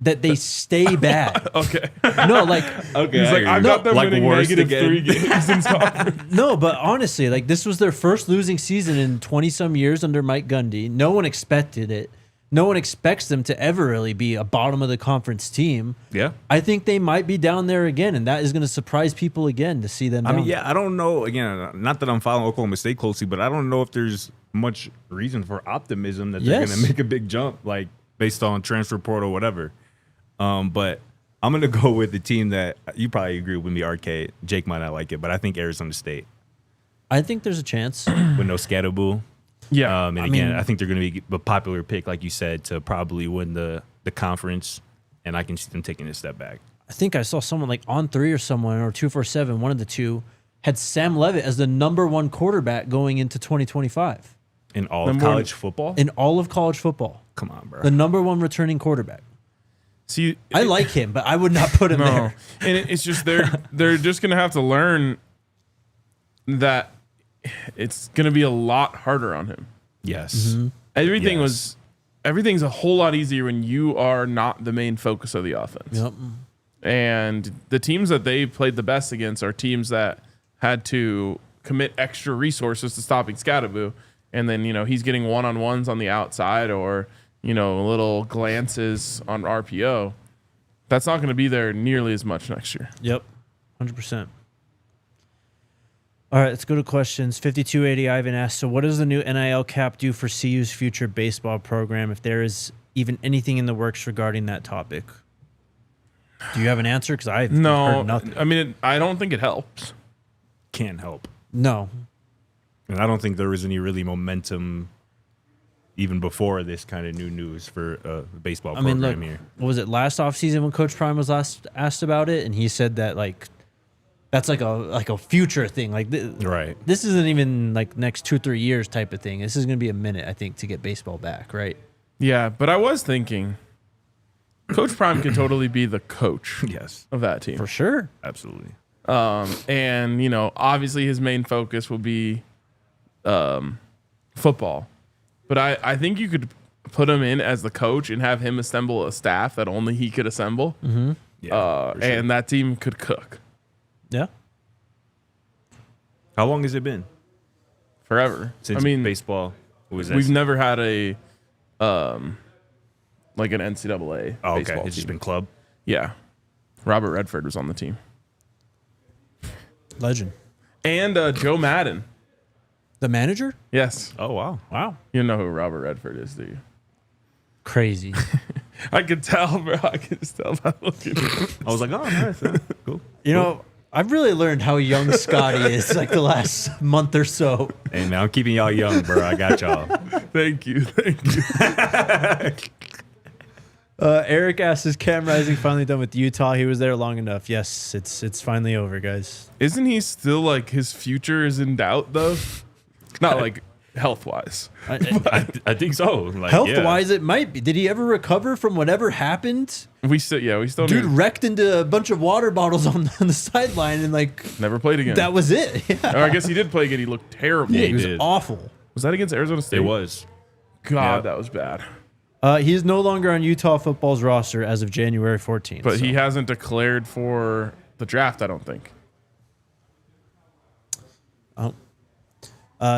Speaker 1: That they stay bad.
Speaker 3: Okay.
Speaker 1: No, like
Speaker 2: Okay,
Speaker 3: He's like, I've got them
Speaker 2: like
Speaker 3: winning
Speaker 2: worst
Speaker 3: -3
Speaker 2: again.
Speaker 3: games in conference.
Speaker 1: no, but honestly, like this was their first losing season in 20-some years under Mike Gundy. No one expected it. No one expects them to ever really be a bottom of the conference team.
Speaker 2: Yeah.
Speaker 1: I think they might be down there again, and that is going to surprise people again to see them.
Speaker 2: I mean,
Speaker 1: down
Speaker 2: yeah, I don't know. Again, not that I'm following Oklahoma State closely, but I don't know if there's much reason for optimism that they're
Speaker 1: Yes.
Speaker 2: going to make a big jump, like based on transfer portal or whatever. But I'm going to go with the team that you probably agree with me, Arcade. Jake might not like it, but I think Arizona State
Speaker 1: I think there's a chance.
Speaker 2: with no Scatterboo.
Speaker 3: Yeah.
Speaker 2: And
Speaker 1: I
Speaker 2: again,
Speaker 1: mean-
Speaker 2: I think they're going to be a popular pick, like you said, to probably win the conference. And I can see them taking a step back.
Speaker 1: I think I saw someone like On 3 or someone or 247, one of the two, had Sam Levitt as the #1 quarterback going into 2025
Speaker 2: In all of
Speaker 3: Number one-
Speaker 2: college football?
Speaker 1: in all of college football.
Speaker 2: Come on, bro.
Speaker 1: The #1 returning quarterback.
Speaker 3: See,
Speaker 1: I like him, but I would not put him
Speaker 3: no.
Speaker 1: there.
Speaker 3: And it's just they're just going to have to learn that it's going to be a lot harder on him.
Speaker 2: Yes.
Speaker 3: Everything's a whole lot easier when you are not the main focus of the offense.
Speaker 1: Yep.
Speaker 3: And the teams that they played the best against are teams that had to commit extra resources to stopping Scatterboo. And then, he's getting one-on-ones on the outside or, little glances on RPO. That's not going to be there nearly as much next year.
Speaker 1: Yep. 100%. All right, let's go to questions. 5280 Ivan asks, so what does the new NIL cap do for CU's future baseball program, if there is even anything in the works regarding that topic? Do you have an answer? Because I've heard nothing.
Speaker 3: I mean, I don't think it helps.
Speaker 2: Can't help.
Speaker 1: No.
Speaker 2: And I don't think there was any really momentum even before this kind of new news for a baseball
Speaker 1: I mean,
Speaker 2: program
Speaker 1: look,
Speaker 2: here.
Speaker 1: what was it last offseason when Coach Prime was last asked about it? And he said that, like, that's like a future thing. Like,
Speaker 2: Right.
Speaker 1: this isn't even, like, next 2-3 years type of thing. This is going to be a minute, I think, to get baseball back, right?
Speaker 3: Yeah, but I was thinking Coach Prime could totally be the coach
Speaker 2: Yes.
Speaker 3: of that team.
Speaker 1: For sure.
Speaker 2: Absolutely.
Speaker 3: And, obviously his main focus will be football. But I think you could put him in as the coach and have him assemble a staff that only he could assemble.
Speaker 1: Mm-hmm.
Speaker 2: Yeah. for sure.
Speaker 3: And that team could cook
Speaker 1: Yeah.
Speaker 2: How long has it been
Speaker 3: forever.
Speaker 2: since baseball? What was that?
Speaker 3: We've never had a like an NCAA
Speaker 2: Oh, okay.
Speaker 3: baseball
Speaker 2: It's just
Speaker 3: team.
Speaker 2: been club.
Speaker 3: Yeah. Robert Redford was on the team.
Speaker 1: Legend.
Speaker 3: And Joe Madden.
Speaker 1: The manager?
Speaker 3: Yes.
Speaker 2: Oh, wow.
Speaker 1: Wow.
Speaker 3: You know who Robert Redford is, do you?
Speaker 1: Crazy.
Speaker 3: I could tell, bro. I could just tell by looking at him.
Speaker 2: I was like, oh, nice. Yeah, cool.
Speaker 1: You know, I've really learned how young Scotty is like the last month or so.
Speaker 2: Hey, man, I'm keeping y'all young, bro. I got y'all.
Speaker 3: Thank you.
Speaker 1: Eric asked, is Cam Rising finally done with Utah? He was there long enough. Yes, it's finally over, guys.
Speaker 3: Isn't he still like his future is in doubt though? Not like health wise.
Speaker 2: I think so. Like,
Speaker 1: Health-wise, it might be. Did he ever recover from whatever happened?
Speaker 3: We still
Speaker 1: Dude wrecked into a bunch of water bottles on the sideline and like
Speaker 3: never played again.
Speaker 1: that was it. Yeah.
Speaker 3: Or I guess he did play again. He looked terrible.
Speaker 1: Yeah, he was
Speaker 2: did.
Speaker 1: awful.
Speaker 3: Was that against Arizona State?
Speaker 2: It was.
Speaker 3: God,
Speaker 2: Yeah.
Speaker 3: that was bad.
Speaker 1: He is no longer on Utah football's roster as of January 14th.
Speaker 3: But he hasn't declared for the draft, I don't think.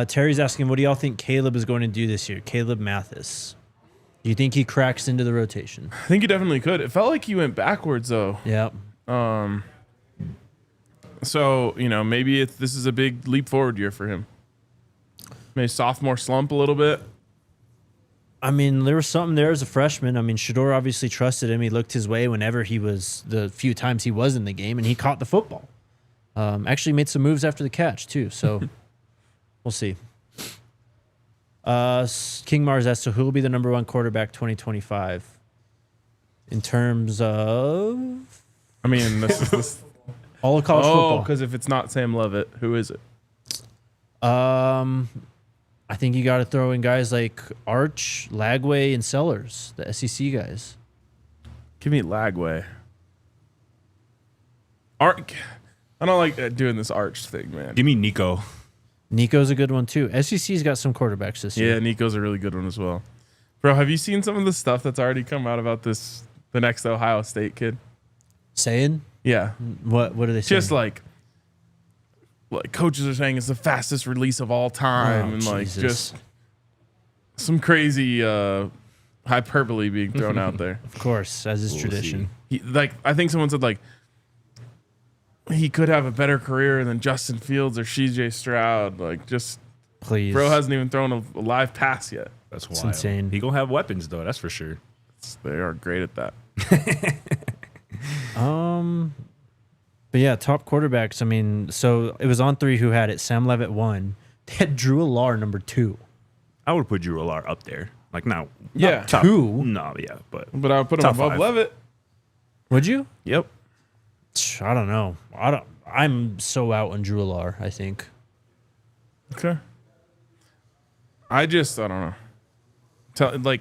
Speaker 1: Terry's asking, what do y'all think Kaleb is going to do this year? Kaleb Mathis. Do you think he cracks into the rotation?
Speaker 3: I think he definitely could. It felt like he went backwards though.
Speaker 1: Yeah.
Speaker 3: So, maybe this is a big leap forward year for him. Maybe sophomore slump a little bit.
Speaker 1: I mean, there was something there as a freshman. I mean, Shedeur obviously trusted him. He looked his way whenever the few times he was in the game, and he caught the football. Actually made some moves after the catch, too. So we'll see. King Mars asked, so who will be the number one quarterback 2025? In terms of...
Speaker 3: I mean, this
Speaker 1: all of college football.
Speaker 3: because if it's not Sam Leavitt, who is it?
Speaker 1: I think you got to throw in guys like Arch, Lagway, and Sellers, the SEC guys.
Speaker 3: Give me Lagway. I don't like doing this Arch thing, man.
Speaker 2: Give me Nico.
Speaker 1: Nico's a good one, too. SEC's got some quarterbacks this year.
Speaker 3: Yeah, Nico's a really good one as well. Bro, have you seen some of the stuff that's already come out about the next Ohio State kid?
Speaker 1: Saying?
Speaker 3: Yeah.
Speaker 1: What are they saying?
Speaker 3: Just like coaches are saying it's the fastest release of all time, and like
Speaker 1: Jesus.
Speaker 3: just some crazy hyperbole being thrown out there.
Speaker 1: Of course, as is tradition.
Speaker 3: I think someone said like he could have a better career than Justin Fields or CJ Stroud. Like, just
Speaker 1: Please.
Speaker 3: bro hasn't even thrown a live pass yet.
Speaker 2: That's
Speaker 1: It's
Speaker 2: wild.
Speaker 1: insane.
Speaker 2: He gonna have weapons though. That's for sure.
Speaker 3: They are great at that.
Speaker 1: But yeah, top quarterbacks. I mean, so it was on 3 who had it. Sam Leavitt 1. They had Drew Allar number 2.
Speaker 2: I would put Drew Allar up there. Like now.
Speaker 3: Yeah.
Speaker 2: Top,
Speaker 1: 2?
Speaker 2: No, yeah, but
Speaker 3: But I would put him
Speaker 2: Top
Speaker 3: above
Speaker 2: 5.
Speaker 3: Leavitt.
Speaker 1: Would you?
Speaker 3: Yep.
Speaker 1: I don't know. I'm so out on Drew Allar, I think.
Speaker 3: Okay. I don't know. Do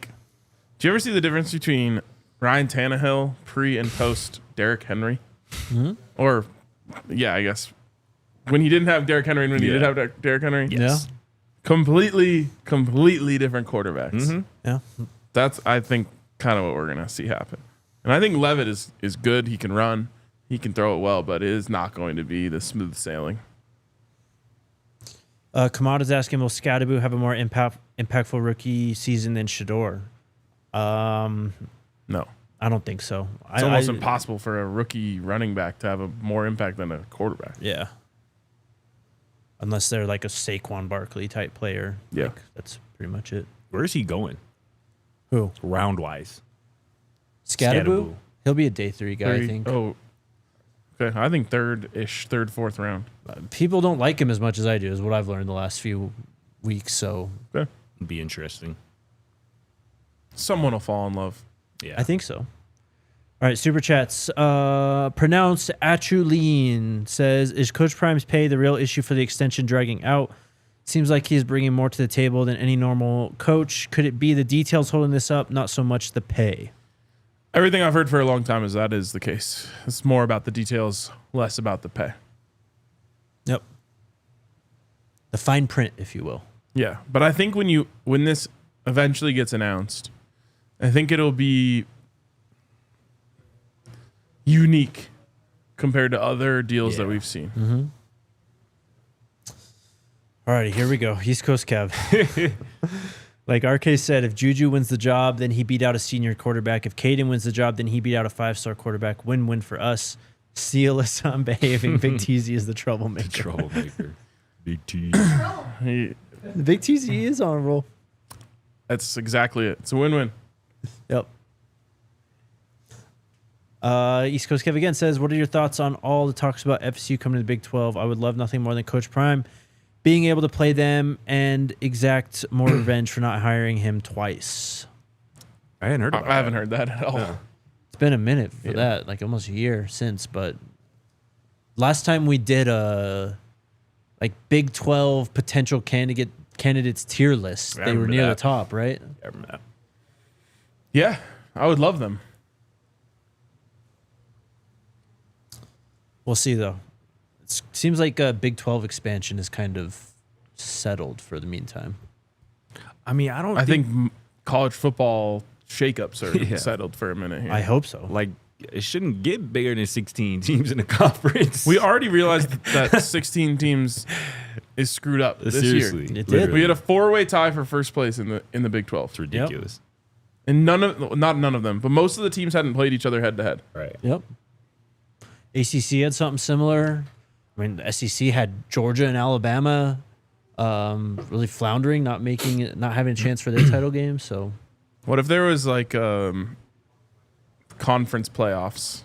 Speaker 3: you ever see the difference between Ryan Tannehill pre and post Derrick Henry?
Speaker 1: Mm-hmm.
Speaker 3: Or, yeah, I guess when he didn't have Derrick Henry and when he
Speaker 2: Yeah.
Speaker 3: did have Derrick Henry?
Speaker 2: yes.
Speaker 3: Completely different quarterbacks.
Speaker 2: Mm-hmm.
Speaker 1: Yeah.
Speaker 3: That's, I think, kind of what we're going to see happen. And I think Leavitt is good. He can run. He can throw it well, but it is not going to be the smooth sailing.
Speaker 1: Kamada's asking, will Scadaboo have a more impactful rookie season than Shedeur?
Speaker 3: No.
Speaker 1: I don't think so.
Speaker 3: It's almost impossible for a rookie running back to have a more impact than a quarterback.
Speaker 1: Yeah. Unless they're like a Saquon Barkley type player.
Speaker 3: Yeah.
Speaker 1: Like, that's pretty much it.
Speaker 2: Where is he going?
Speaker 1: Who?
Speaker 2: Round wise.
Speaker 1: Scadaboo? He'll be a day 3 guy, I think.
Speaker 3: Oh, okay. I think third, fourth round.
Speaker 1: People don't like him as much as I do, is what I've learned the last few weeks. So
Speaker 3: Okay.
Speaker 2: It'd be interesting.
Speaker 3: Someone will fall in love.
Speaker 2: Yeah.
Speaker 1: I think so. All right, super chats. Pronounced Achulin says, is Coach Prime's pay the real issue for the extension dragging out? Seems like he's bringing more to the table than any normal coach. Could it be the details holding this up, not so much the pay?
Speaker 3: Everything I've heard for a long time is that is the case. It's more about the details, less about the pay.
Speaker 1: Yep. The fine print, if you will.
Speaker 3: Yeah, but I think when this eventually gets announced, I think it'll be unique compared to other deals that we've seen.
Speaker 1: Mm-hmm. All righty, here we go. East Coast Kev. Like RK said, if Juju wins the job, then he beat out a senior quarterback. If Kaidon wins the job, then he beat out a 5-star quarterback. Win-win for us. Seal is on behaving. Big TZ is the troublemaker.
Speaker 2: Troublemaker. Big T.
Speaker 3: He,
Speaker 1: The Big TZ is on a roll.
Speaker 3: that's exactly it. It's a win-win.
Speaker 1: Yep. East Coast Kev again says, what are your thoughts on all the talks about FSU coming to the Big 12? I would love nothing more than Coach Prime being able to play them and exact more revenge for not hiring him twice.
Speaker 2: I hadn't heard about
Speaker 3: I haven't heard that at all.
Speaker 2: Yeah.
Speaker 1: It's been a minute for that, like almost a year since. But last time we did a like Big 12 potential candidates tier list,
Speaker 2: I
Speaker 1: they were
Speaker 2: remember
Speaker 1: near
Speaker 2: that.
Speaker 1: the top, right?
Speaker 2: I remember that.
Speaker 3: Yeah, I would love them.
Speaker 1: We'll see though. It seems like a Big 12 expansion is kind of settled for the meantime.
Speaker 2: I mean, I don't
Speaker 3: I think college football shakeups are
Speaker 2: Yeah.
Speaker 3: settled for a minute here.
Speaker 1: I hope so.
Speaker 2: like it shouldn't get bigger than 16 teams in the conference.
Speaker 3: We already realized that 16 teams is screwed up this
Speaker 2: Seriously.
Speaker 3: year.
Speaker 1: It did.
Speaker 2: Literally.
Speaker 3: We had a 4-way tie for first place in the Big 12.
Speaker 2: It's ridiculous.
Speaker 3: And none of them, but most of the teams hadn't played each other head to head.
Speaker 2: Right.
Speaker 1: Yep. ACC had something similar. I mean, the SEC had Georgia and Alabama really floundering, not having a chance for their title game. So
Speaker 3: What if there was like conference playoffs?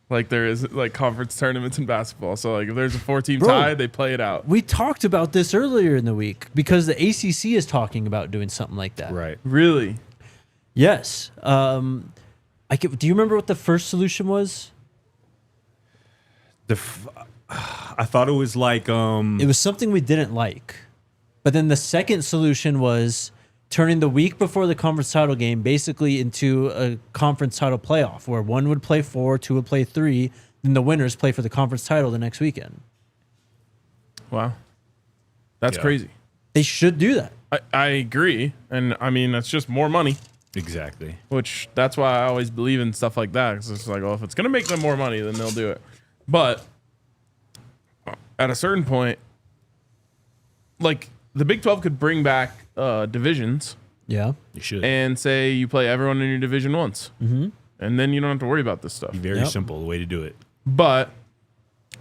Speaker 3: Like there is like conference tournaments in basketball. So like if there's a 4-team
Speaker 1: Bro.
Speaker 3: tie, they play it out.
Speaker 1: we talked about this earlier in the week because the ACC is talking about doing something like that.
Speaker 2: Right.
Speaker 3: Really?
Speaker 1: Yes. Do you remember what the first solution was?
Speaker 2: I thought it was like
Speaker 1: It was something we didn't like. But then the second solution was turning the week before the conference title game basically into a conference title playoff where one would play 4, two would play 3, then the winners play for the conference title the next weekend.
Speaker 3: Wow. That's
Speaker 2: Yeah.
Speaker 3: crazy.
Speaker 1: They should do that.
Speaker 3: I agree. And I mean, that's just more money,
Speaker 2: exactly.
Speaker 3: which that's why I always believe in stuff like that. 'Cause it's like, well, if it's going to make them more money, then they'll do it. But at a certain point, like the Big 12 could bring back divisions
Speaker 1: Yeah.
Speaker 2: You should.
Speaker 3: and say you play everyone in your division once. Mm-hmm. And then you don't have to worry about this stuff.
Speaker 2: Be very
Speaker 1: Yep.
Speaker 2: simple the way to do it.
Speaker 3: But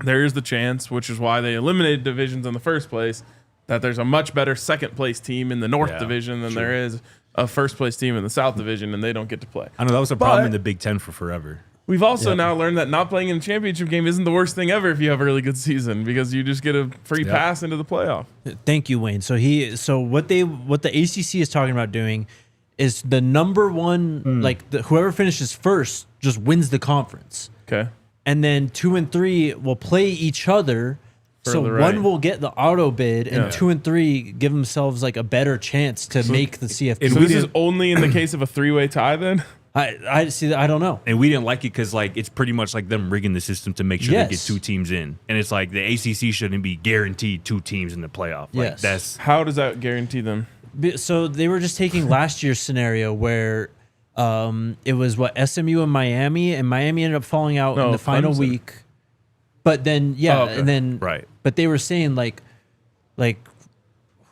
Speaker 3: there is the chance, which is why they eliminated divisions in the first place, that there's a much better second place team in the North
Speaker 2: Yeah,
Speaker 3: Division than
Speaker 2: sure.
Speaker 3: there is a first place team in the South Division, and they don't get to play.
Speaker 2: I know that was a problem
Speaker 3: But-
Speaker 2: in the Big Ten for forever.
Speaker 3: We've also
Speaker 1: Yep.
Speaker 3: now learned that not playing in a championship game isn't the worst thing ever if you have a really good season, because you just get a free
Speaker 2: Yep.
Speaker 3: pass into the playoff.
Speaker 1: Thank you, Wayne. So what the ACC is talking about doing is the number one, whoever finishes first just wins the conference.
Speaker 3: Okay.
Speaker 1: And then 2 and 3 will play each other. So
Speaker 3: Further
Speaker 1: one
Speaker 3: right.
Speaker 1: will get the auto bid, and
Speaker 3: Yeah.
Speaker 1: 2 and 3 give themselves like a better chance to make the CFP.
Speaker 3: So
Speaker 2: we
Speaker 3: this is
Speaker 2: didn't-
Speaker 3: only in the case of a 3-way tie then?
Speaker 1: I see that. I don't know.
Speaker 2: And we didn't like it because like it's pretty much like them rigging the system to make sure they get
Speaker 1: Yes.
Speaker 2: 2 teams in. And it's like the ACC shouldn't be guaranteed 2 teams in the playoff. Like
Speaker 1: Yes.
Speaker 2: that's
Speaker 3: How does that guarantee them?
Speaker 1: So they were just taking last year's scenario where it was SMU and Miami ended up falling out in
Speaker 3: No,
Speaker 1: the final
Speaker 3: Clemson.
Speaker 1: week. But then
Speaker 3: Oh, okay.
Speaker 1: and then
Speaker 2: Right.
Speaker 1: But they were saying like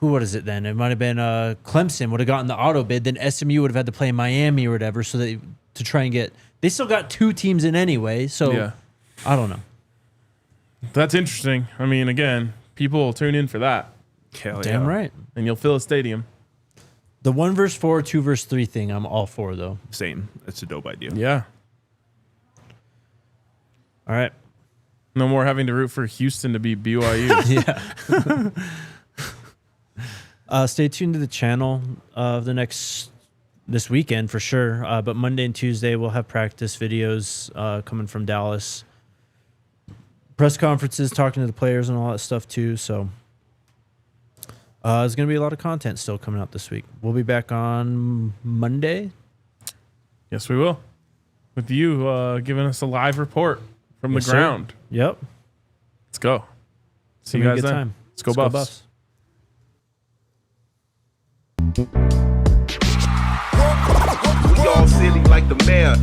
Speaker 1: what is it then? It might have been Clemson would have gotten the auto bid, then SMU would have had to play Miami or whatever, so to try and get. They still got 2 teams in anyway, so
Speaker 3: Yeah.
Speaker 1: I don't know.
Speaker 3: That's interesting. I mean, again, people will tune in for that,
Speaker 2: hell
Speaker 1: Damn
Speaker 2: yeah.
Speaker 1: right.
Speaker 3: and you'll fill a stadium.
Speaker 1: The 1 versus 4, 2 versus 3 thing, I'm all for though.
Speaker 2: Same. That's a dope idea.
Speaker 3: Yeah.
Speaker 1: All right.
Speaker 3: No more having to root for Houston to beat BYU.
Speaker 1: Yeah. Stay tuned to the channel this weekend for sure. But Monday and Tuesday we'll have practice videos coming from Dallas. Press conferences, talking to the players and all that stuff too. So there's going to be a lot of content still coming out this week. We'll be back on Monday.
Speaker 3: Yes, we will. With you giving us a live report from
Speaker 1: Yes,
Speaker 3: the
Speaker 1: sir.
Speaker 3: ground.
Speaker 1: Yep.
Speaker 3: Let's go. See
Speaker 1: Gonna
Speaker 3: you
Speaker 1: be a
Speaker 3: guys
Speaker 1: good
Speaker 3: then.
Speaker 1: time.
Speaker 3: Let's go Buffs.
Speaker 4: We all silly like the mayor.